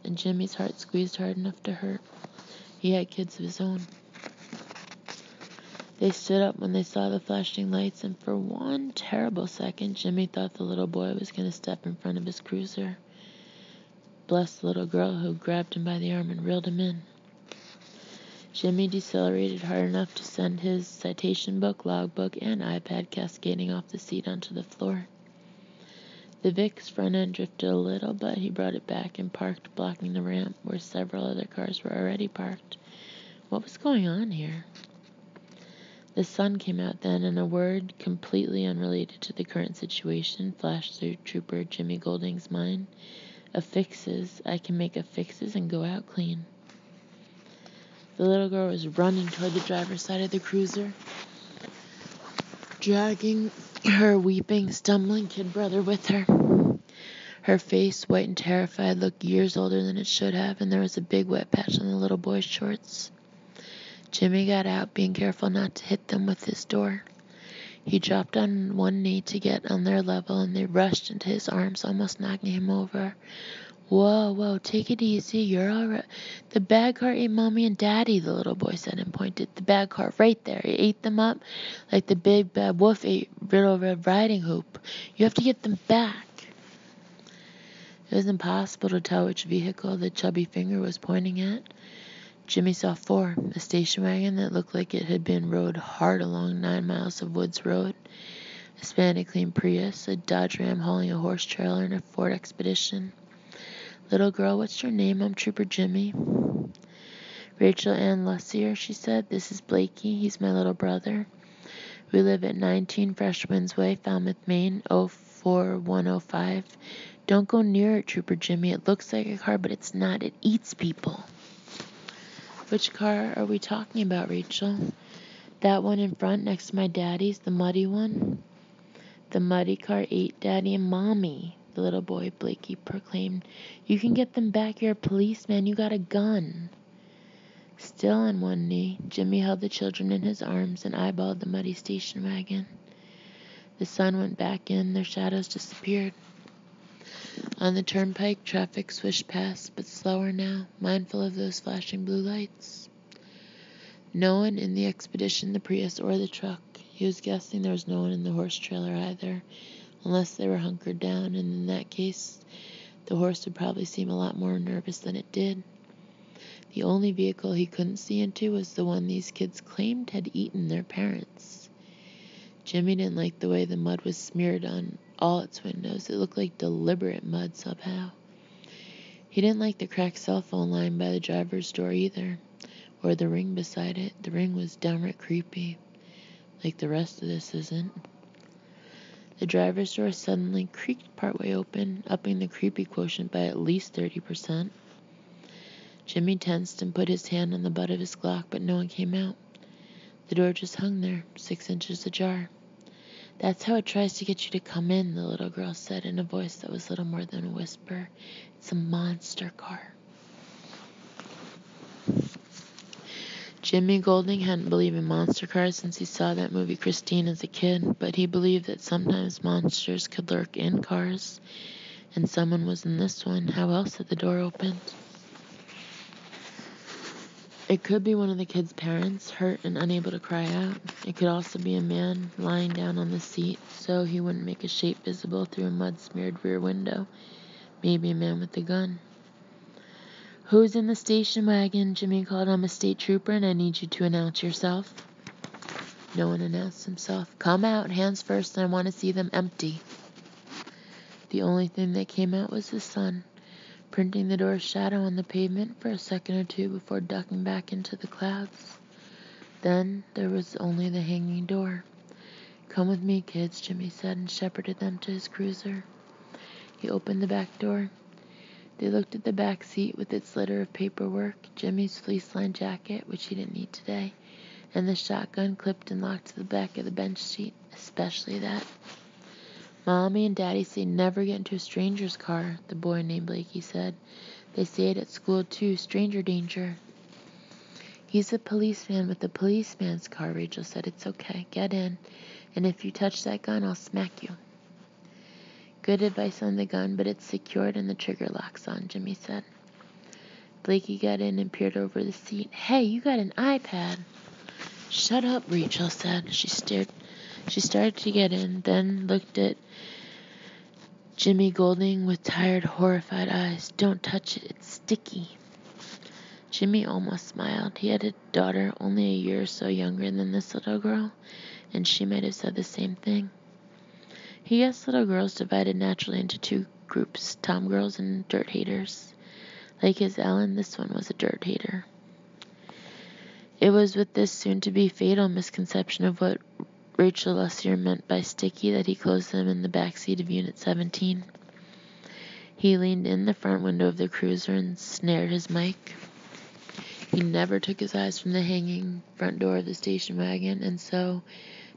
and Jimmy's heart squeezed hard enough to hurt. He had kids of his own. They stood up when they saw the flashing lights, and for one terrible second, Jimmy thought the little boy was going to step in front of his cruiser. Bless the little girl who grabbed him by the arm and reeled him in. Jimmy decelerated hard enough to send his citation book, logbook, and iPad cascading off the seat onto the floor. The Vic's front end drifted a little, but he brought it back and parked, blocking the ramp where several other cars were already parked. What was going on here? The sun came out then, and a word completely unrelated to the current situation flashed through Trooper Jimmy Golding's mind. Affixes. I can make affixes and go out clean. The little girl was running toward the driver's side of the cruiser, dragging her weeping, stumbling kid brother with her. Her face, white and terrified, looked years older than it should have, and there was a big wet patch on the little boy's shorts. Jimmy got out, being careful not to hit them with his door. He dropped on one knee to get on their level, and they rushed into his arms, almost knocking him over. Whoa, take it easy, you're all right. The bag cart ate Mommy and Daddy, the little boy said and pointed. The bag cart right there. It ate them up like the big bad wolf ate Little Red Riding Hood. You have to get them back. It was impossible to tell which vehicle the chubby finger was pointing at. Jimmy saw 4, a station wagon that looked like it had been rode hard along 9 miles of woods road, a spanny clean Prius, a Dodge Ram hauling a horse trailer, and a Ford Expedition. Little girl, what's your name? I'm Trooper Jimmy. Rachel Ann Lussier, she said. This is Blakey. He's my little brother. We live at 19 Fresh Winds Way, Falmouth, Maine, 04105. Don't go near it, Trooper Jimmy. It looks like a car, but it's not. It eats people. Which car are we talking about, Rachel? That one in front next to my daddy's, the muddy one? The muddy car ate Daddy and Mommy, the little boy, Blakey proclaimed. You can get them back. You're a policeman. You got a gun. Still on one knee, Jimmy held the children in his arms and eyeballed the muddy station wagon. The sun went back in. Their shadows disappeared. On the turnpike, traffic swished past, but slower now, mindful of those flashing blue lights. No one in the Expedition, the Prius, or the truck. He was guessing there was no one in the horse trailer either, unless they were hunkered down, and in that case, the horse would probably seem a lot more nervous than it did. The only vehicle he couldn't see into was the one these kids claimed had eaten their parents. Jimmy didn't like the way the mud was smeared on all its windows. It looked like deliberate mud somehow. He didn't like the cracked cell phone line by the driver's door either, or the ring beside it. The ring was downright creepy, like the rest of this isn't. The driver's door suddenly creaked partway open, upping the creepy quotient by at least 30%. Jimmy tensed and put his hand on the butt of his Glock, but no one came out. The door just hung there, 6 inches ajar. That's how it tries to get you to come in, the little girl said in a voice that was little more than a whisper. It's a monster car. Jimmy Golding hadn't believed in monster cars since he saw that movie Christine as a kid, but he believed that sometimes monsters could lurk in cars, and someone was in this one. How else had the door opened? It could be one of the kids' parents, hurt and unable to cry out. It could also be a man lying down on the seat so he wouldn't make a shape visible through a mud-smeared rear window. Maybe a man with a gun. Who's in the station wagon? Jimmy called. I'm a state trooper and I need you to announce yourself. No one announced himself. Come out, hands first, and I want to see them empty. The only thing that came out was the sun, printing the door's shadow on the pavement for a second or two before ducking back into the clouds. Then there was only the hanging door. Come with me, kids, Jimmy said, and shepherded them to his cruiser. He opened the back door. They looked at the back seat with its litter of paperwork, Jimmy's fleece-lined jacket, which he didn't need today, and the shotgun clipped and locked to the back of the bench seat, especially that. Mommy and Daddy say never get into a stranger's car, the boy named Blakey said. They say it at school, too. Stranger danger. He's a policeman with a policeman's car, Rachel said. It's okay. Get in. And if you touch that gun, I'll smack you. Good advice on the gun, but it's secured and the trigger lock's on, Jimmy said. Blakey got in and peered over the seat. Hey, you got an iPad. Shut up, Rachel said. She started to get in, then looked at Jimmy Golding with tired, horrified eyes. Don't touch it. It's sticky. Jimmy almost smiled. He had a daughter only a year or so younger than this little girl, and she might have said the same thing. He guessed little girls divided naturally into two groups, tom girls and dirt haters. Like his Ellen, this one was a dirt hater. It was with this soon-to-be fatal misconception of what Rachel Lussier meant by sticky that he closed them in the back seat of Unit 17. He leaned in the front window of the cruiser and snared his mic. He never took his eyes from the hanging front door of the station wagon, and so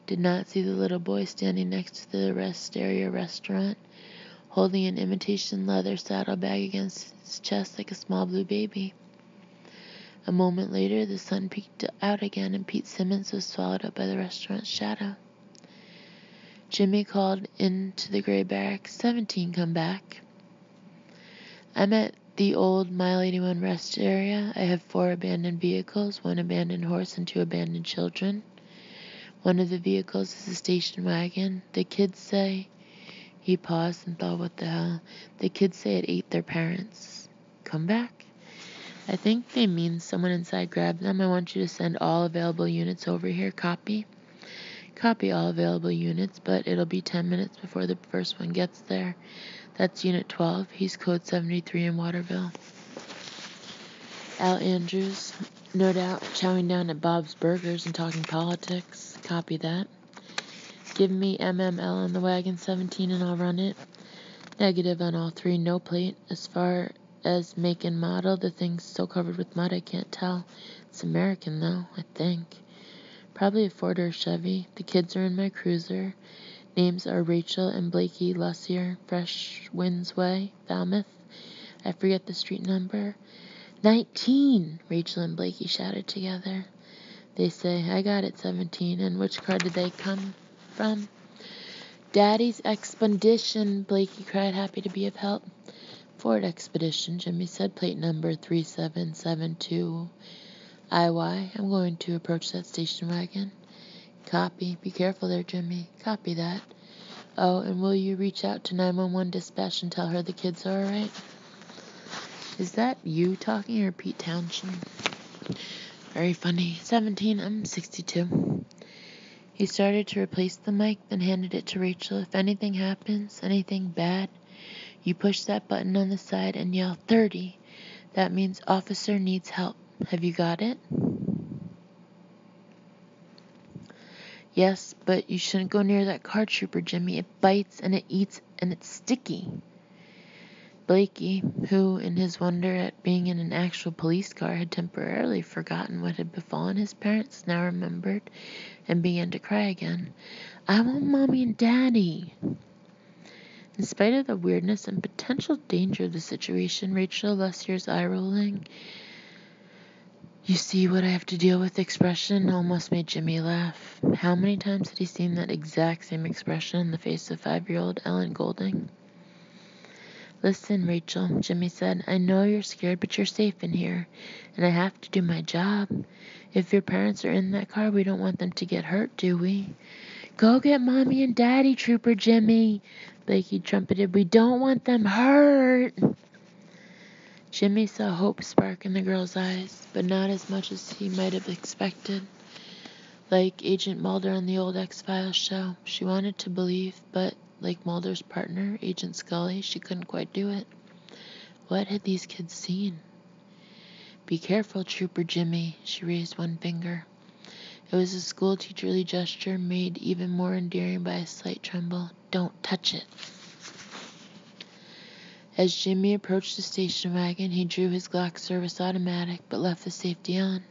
did not see the little boy standing next to the rest area restaurant, holding an imitation leather saddlebag against his chest like a small blue baby. A moment later, the sun peeked out again, and Pete Simmons was swallowed up by the restaurant's shadow. Jimmy called into the gray barracks, 17, come back. I'm at the old Mile 81 rest area. I have 4 abandoned vehicles, 1 abandoned horse, and 2 abandoned children. One of the vehicles is a station wagon. The kids say... He paused and thought, what the hell? The kids say it ate their parents. Come back. I think they mean someone inside grabbed them. I want you to send all available units over here. Copy? Copy all available units, but it'll be 10 minutes before the first one gets there. That's Unit 12. He's code 73 in Waterville. Al Andrews, no doubt, chowing down at Bob's Burgers and talking politics. Copy that. Give me MML on the wagon 17 and I'll run it. Negative on all 3, no plate. As far as make and model, the thing's so covered with mud I can't tell. It's American though, I think. Probably a Ford or a Chevy. The kids are in my cruiser. Names are Rachel and Blakey Lussier, Fresh Winds Way, Falmouth. I forget the street number. 19, Rachel and Blakey shouted together. They say, I got it, 17. And which car did they come from? Daddy's Expedition, Blakey cried, happy to be of help. Ford Expedition, Jimmy said, plate number 3772 IY. I'm going to approach that station wagon. Copy. Be careful there, Jimmy. Copy that. Oh, and will you reach out to 911 dispatch and tell her the kids are alright? Is that you talking or Pete Townshend? Very funny. 17, I'm 62. He started to replace the mic, then handed it to Rachel. If anything happens, anything bad, you push that button on the side and yell 30. That means officer needs help. Have you got it? Yes, but you shouldn't go near that car, Trooper Jimmy. It bites and it eats and it's sticky. Blakey, who, in his wonder at being in an actual police car, had temporarily forgotten what had befallen his parents, now remembered and began to cry again. I want Mommy and Daddy. In spite of the weirdness and potential danger of the situation, Rachel Lussier's eye-rolling, you see what I have to deal with expression almost made Jimmy laugh. How many times had he seen that exact same expression in the face of 5-year-old Ellen Golding? Listen, Rachel, Jimmy said, I know you're scared, but you're safe in here, and I have to do my job. If your parents are in that car, we don't want them to get hurt, do we? Go get Mommy and Daddy, Trooper Jimmy, Blakey trumpeted. We don't want them hurt. Jimmy saw hope spark in the girl's eyes, but not as much as he might have expected. Like Agent Mulder on the old X-Files show, she wanted to believe, but like Mulder's partner, Agent Scully, she couldn't quite do it. What had these kids seen? Be careful, Trooper Jimmy, she raised one finger. It was a school-teacherly gesture made even more endearing by a slight tremble. Don't touch it. As Jimmy approached the station wagon, he drew his Glock service automatic, but left the safety on.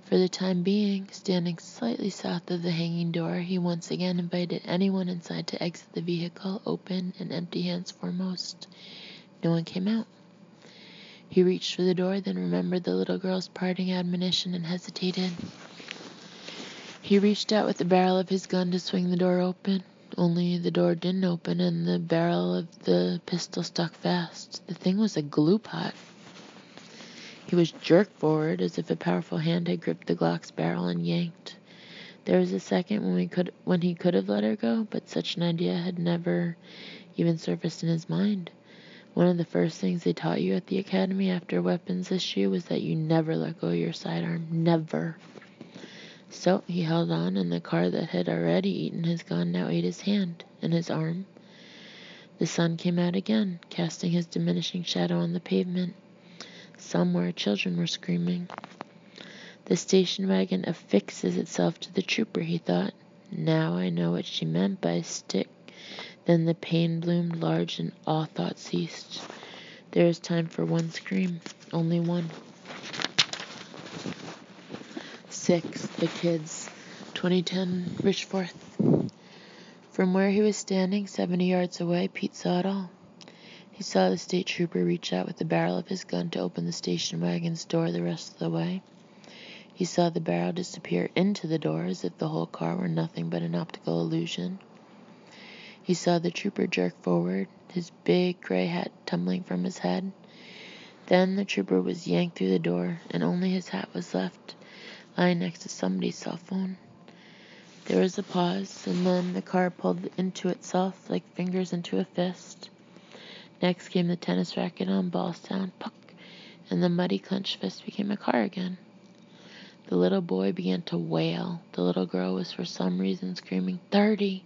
For the time being, standing slightly south of the hanging door, he once again invited anyone inside to exit the vehicle, open and empty hands foremost. No one came out. He reached for the door, then remembered the little girl's parting admonition and hesitated. He reached out with the barrel of his gun to swing the door open. Only the door didn't open, and the barrel of the pistol stuck fast. The thing was a glue pot. He was jerked forward as if a powerful hand had gripped the Glock's barrel and yanked. There was a second when he could have let her go, but such an idea had never even surfaced in his mind. One of the first things they taught you at the academy after a weapons issue was that you never let go of your sidearm. Never. So he held on, and the car that had already eaten his gun now ate his hand and his arm. The sun came out again, casting his diminishing shadow on the pavement. Somewhere children were screaming. The station wagon affixes itself to the trooper, he thought. Now I know what she meant by stick. Then the pain loomed large and all thought ceased. There is time for one scream. Only one. 6. The Kids. 2010 Richforth. From where he was standing, 70 yards away, Pete saw it all. He saw the state trooper reach out with the barrel of his gun to open the station wagon's door the rest of the way. He saw the barrel disappear into the door as if the whole car were nothing but an optical illusion. He saw the trooper jerk forward, his big gray hat tumbling from his head. Then the trooper was yanked through the door, and only his hat was left, lying next to somebody's cell phone. There was a pause, and then the car pulled into itself like fingers into a fist. Next came the tennis racket on ball sound, puck, and the muddy clenched fist became a car again. The little boy began to wail. The little girl was for some reason screaming 30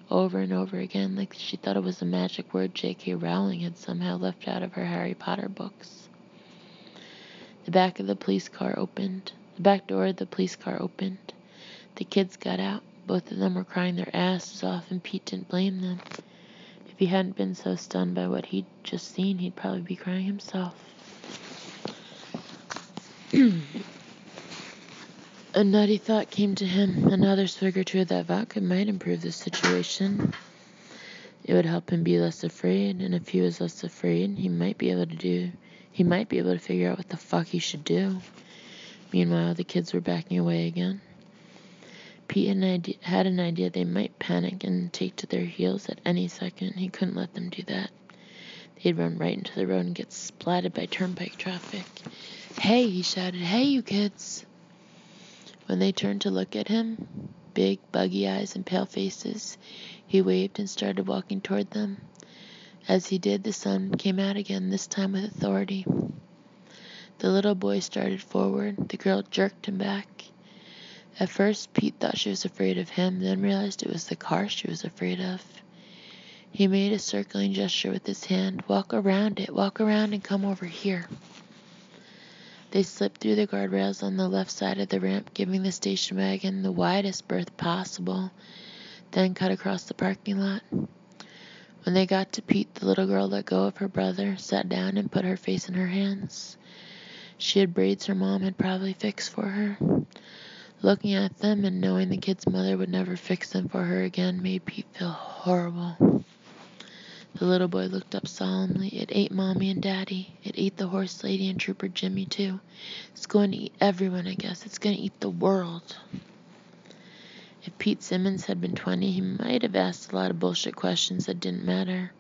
over and over again, like she thought it was a magic word J.K. Rowling had somehow left out of her Harry Potter books. The back door of the police car opened. The kids got out. Both of them were crying their asses off, and Pete didn't blame them. If he hadn't been so stunned by what he'd just seen, he'd probably be crying himself. A nutty thought came to him. Another swig or two of that vodka might improve the situation. It would help him be less afraid, and if he was less afraid, he might be able to figure out what the fuck he should do. Meanwhile, the kids were backing away again. Pete had an idea they might panic and take to their heels at any second. He couldn't let them do that. They'd run right into the road and get splatted by turnpike traffic. "Hey," he shouted. "Hey, you kids." When they turned to look at him, big, buggy eyes and pale faces, he waved and started walking toward them. As he did, the sun came out again, this time with authority. The little boy started forward. The girl jerked him back. At first, Pete thought she was afraid of him, then realized it was the car she was afraid of. He made a circling gesture with his hand. Walk around and come over here." They slipped through the guardrails on the left side of the ramp, giving the station wagon the widest berth possible, then cut across the parking lot. When they got to Pete, the little girl let go of her brother, sat down, and put her face in her hands. She had braids her mom had probably fixed for her. Looking at them and knowing the kid's mother would never fix them for her again made Pete feel horrible. The little boy looked up solemnly. "It ate Mommy and Daddy. It ate the horse lady and Trooper Jimmy, too. It's going to eat everyone, I guess. It's going to eat the world." If Pete Simmons had been 20, he might have asked a lot of bullshit questions that didn't matter.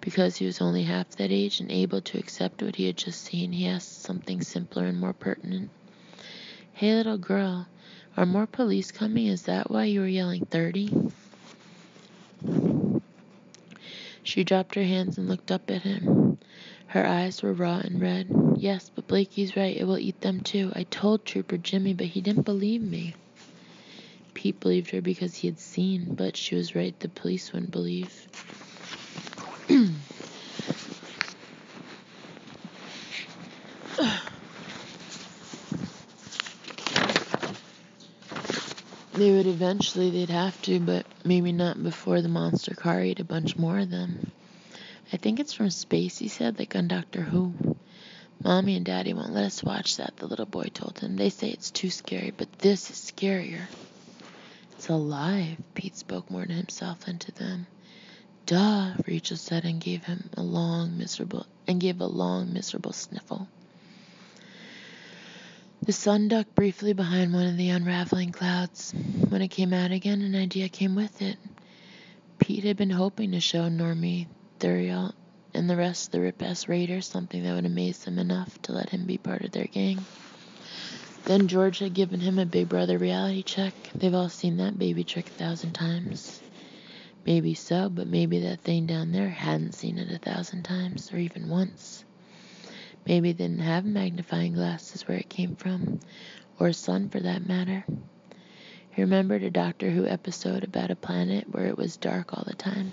Because he was only half that age and able to accept what he had just seen, he asked something simpler and more pertinent. "Hey, little girl, are more police coming? Is that why you were yelling 30? She dropped her hands and looked up at him. Her eyes were raw and red. "Yes, but Blakey's right. It will eat them too. I told Trooper Jimmy, but he didn't believe me." Pete believed her because he had seen, but she was right. The police wouldn't believe. They would eventually, they'd have to, but maybe not before the monster car ate a bunch more of them. "I think it's from space," he said, like on Doctor Who. "Mommy and Daddy won't let us watch that," the little boy told him. "They say it's too scary, but this is scarier." "It's alive," Pete spoke more to himself than to them. "Duh," Rachel said and gave him a long, miserable and gave a long, miserable sniffle. The sun ducked briefly behind one of the unraveling clouds. When it came out again, an idea came with it. Pete had been hoping to show Normie, Thuriel, and the rest of the Rip-Ass Raiders something that would amaze them enough to let him be part of their gang. Then George had given him a Big Brother reality check. They've all seen that baby trick 1,000 times. Maybe so, but maybe that thing down there hadn't seen it 1,000 times, or even once. Maybe they didn't have magnifying glasses where it came from, or a sun for that matter. He remembered a Doctor Who episode about a planet where it was dark all the time.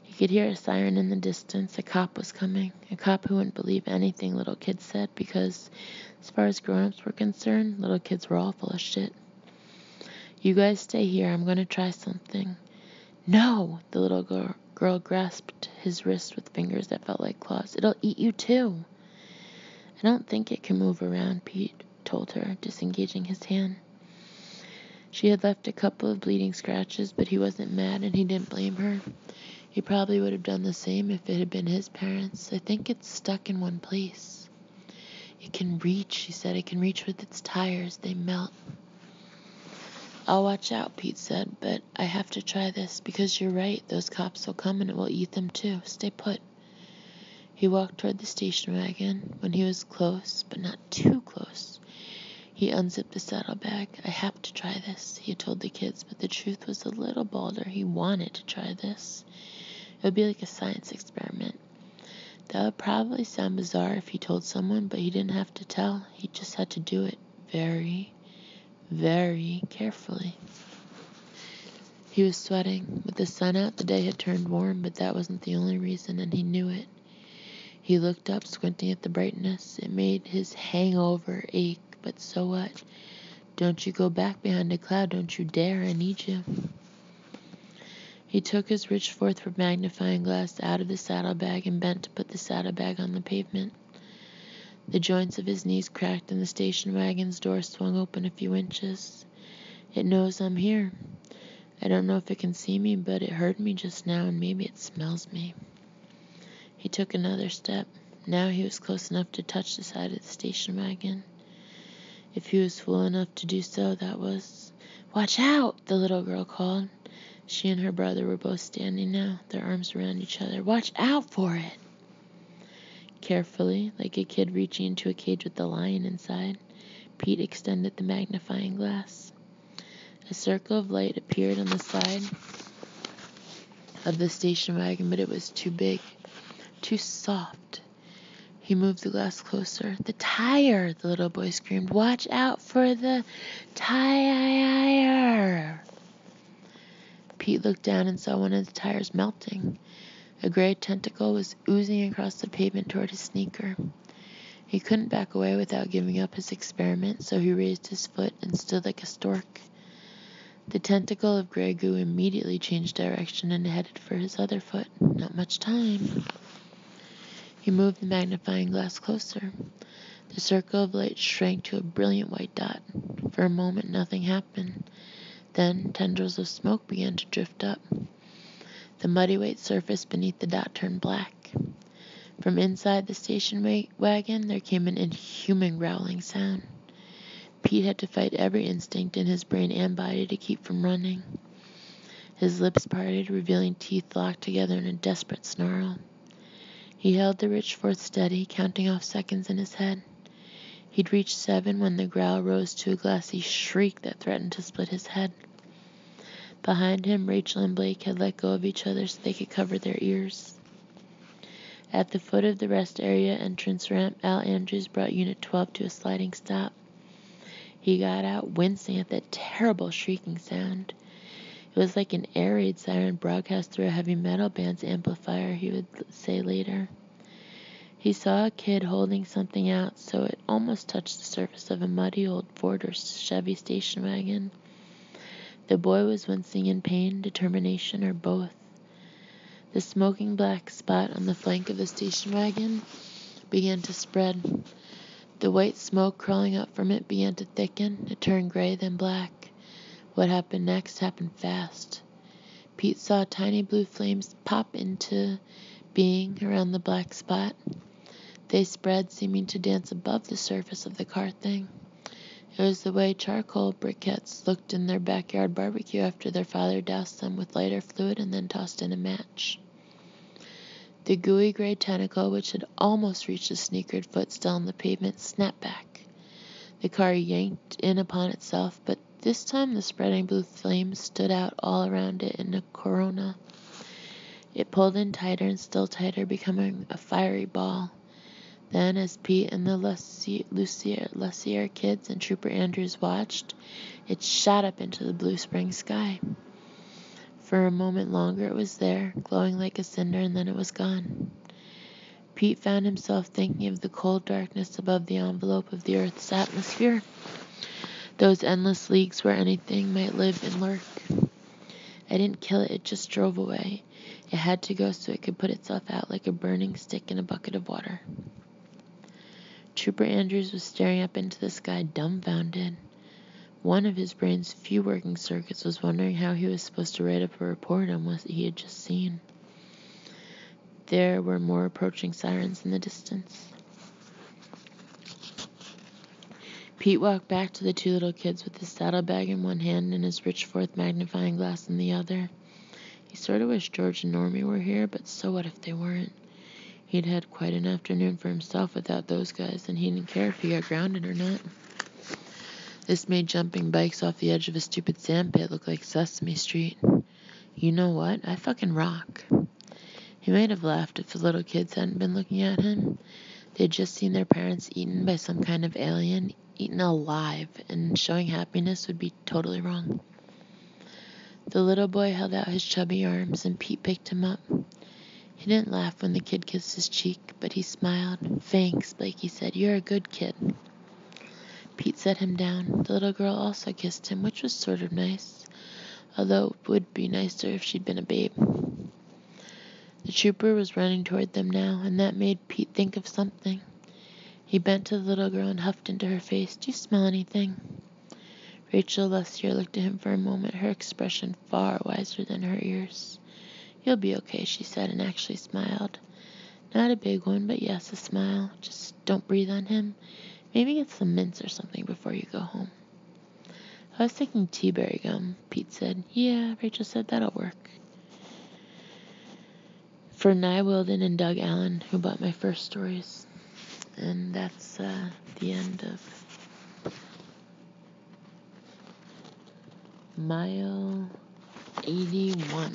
He could hear a siren in the distance. A cop was coming. A cop who wouldn't believe anything little kids said because, as far as grown-ups were concerned, little kids were all full of shit. You guys stay here. I'm going to try something. No! The little girl grasped his wrist with fingers that felt like claws. It'll eat you too. I don't think it can move around, Pete told her, disengaging his hand. She had left a couple of bleeding scratches, but he wasn't mad and he didn't blame her. He probably would have done the same if it had been his parents. I think it's stuck in one place. It can reach, she said. It can reach with its tires. They melt. I'll watch out, Pete said, but I have to try this because you're right. Those cops will come and it will eat them too. Stay put. He walked toward the station wagon. When he was close, but not too close, he unzipped the saddlebag. I have to try this, he had told the kids, but the truth was a little bolder. He wanted to try this. It would be like a science experiment. That would probably sound bizarre if he told someone, but he didn't have to tell. He just had to do it very, very carefully. He was sweating. With the sun out, the day had turned warm, but that wasn't the only reason, and he knew it. He looked up, squinting at the brightness. It made his hangover ache, but so what? Don't you go back behind a cloud. Don't you dare. I need you. He took his reach forth for magnifying glass out of the saddlebag and bent to put the saddlebag on the pavement. The joints of his knees cracked and the station wagon's door swung open a few inches. It knows I'm here. I don't know if it can see me, but it heard me just now and maybe it smells me. He took another step. Now he was close enough to touch the side of the station wagon. If he was fool enough to do so, that was... Watch out! The little girl called. She and her brother were both standing now, their arms around each other. Watch out for it! Carefully, like a kid reaching into a cage with a lion inside, Pete extended the magnifying glass. A circle of light appeared on the side of the station wagon, but it was too big, too soft. He moved the glass closer. The tire, the little boy screamed. Watch out for the tire! Pete looked down and saw one of the tires melting. A gray tentacle was oozing across the pavement toward his sneaker. He couldn't back away without giving up his experiment, so he raised his foot and stood like a stork. The tentacle of gray goo immediately changed direction and headed for his other foot. Not much time. He moved the magnifying glass closer. The circle of light shrank to a brilliant white dot. For a moment, nothing happened. Then, tendrils of smoke began to drift up. The muddy white surface beneath the dot turned black. From inside the station wagon, there came an inhuman growling sound. Pete had to fight every instinct in his brain and body to keep from running. His lips parted, revealing teeth locked together in a desperate snarl. He held the rich forth steady, counting off seconds in his head. He'd reached 7 when the growl rose to a glassy shriek that threatened to split his head. Behind him, Rachel and Blake had let go of each other so they could cover their ears. At the foot of the rest area entrance ramp, Al Andrews brought Unit 12 to a sliding stop. He got out, wincing at that terrible shrieking sound. It was like an air raid siren broadcast through a heavy metal band's amplifier, he would say later. He saw a kid holding something out so it almost touched the surface of a muddy old Ford or Chevy station wagon. The boy was wincing in pain, determination, or both. The smoking black spot on the flank of the station wagon began to spread. The white smoke crawling up from it began to thicken. It turned gray, then black. What happened next happened fast. Pete saw tiny blue flames pop into being around the black spot. They spread, seeming to dance above the surface of the car thing. It was the way charcoal briquettes looked in their backyard barbecue after their father doused them with lighter fluid and then tossed in a match. The gooey gray tentacle, which had almost reached the sneakered foot still on the pavement, snapped back. The car yanked in upon itself, but this time the spreading blue flames stood out all around it in a corona. It pulled in tighter and still tighter, becoming a fiery ball. Then, as Pete and the Lussier kids and Trooper Andrews watched, it shot up into the blue spring sky. For a moment longer it was there, glowing like a cinder, and then it was gone. Pete found himself thinking of the cold darkness above the envelope of the Earth's atmosphere, those endless leagues where anything might live and lurk. I didn't kill it, it just drove away. It had to go so it could put itself out like a burning stick in a bucket of water. Trooper Andrews was staring up into the sky, dumbfounded. One of his brain's few working circuits was wondering how he was supposed to write up a report on what he had just seen. There were more approaching sirens in the distance. Pete walked back to the two little kids with his saddlebag in one hand and his Richforth magnifying glass in the other. He sort of wished George and Normie were here, but so what if they weren't? He'd had quite an afternoon for himself without those guys, and he didn't care if he got grounded or not. This made jumping bikes off the edge of a stupid sandpit look like Sesame Street. You know what? I fucking rock. He might have laughed if the little kids hadn't been looking at him. They'd just seen their parents eaten by some kind of alien, eaten alive, and showing happiness would be totally wrong. The little boy held out his chubby arms, and Pete picked him up. He didn't laugh when the kid kissed his cheek, but he smiled. "Thanks," Blakey said. "You're a good kid." Pete set him down. The little girl also kissed him, which was sort of nice, although it would be nicer if she'd been a babe. The trooper was running toward them now, and that made Pete think of something. He bent to the little girl and huffed into her face. "Do you smell anything?" Rachel Lussier looked at him for a moment, her expression far wiser than her ears. "You'll be okay," she said, and actually smiled. Not a big one, but yes, a smile. "Just don't breathe on him. Maybe get some mints or something before you go home." "I was thinking teaberry gum," Pete said. "Yeah," Rachel said, "that'll work." For Nye Wilden and Doug Allen, who bought my first stories. And that's the end of Mile 81.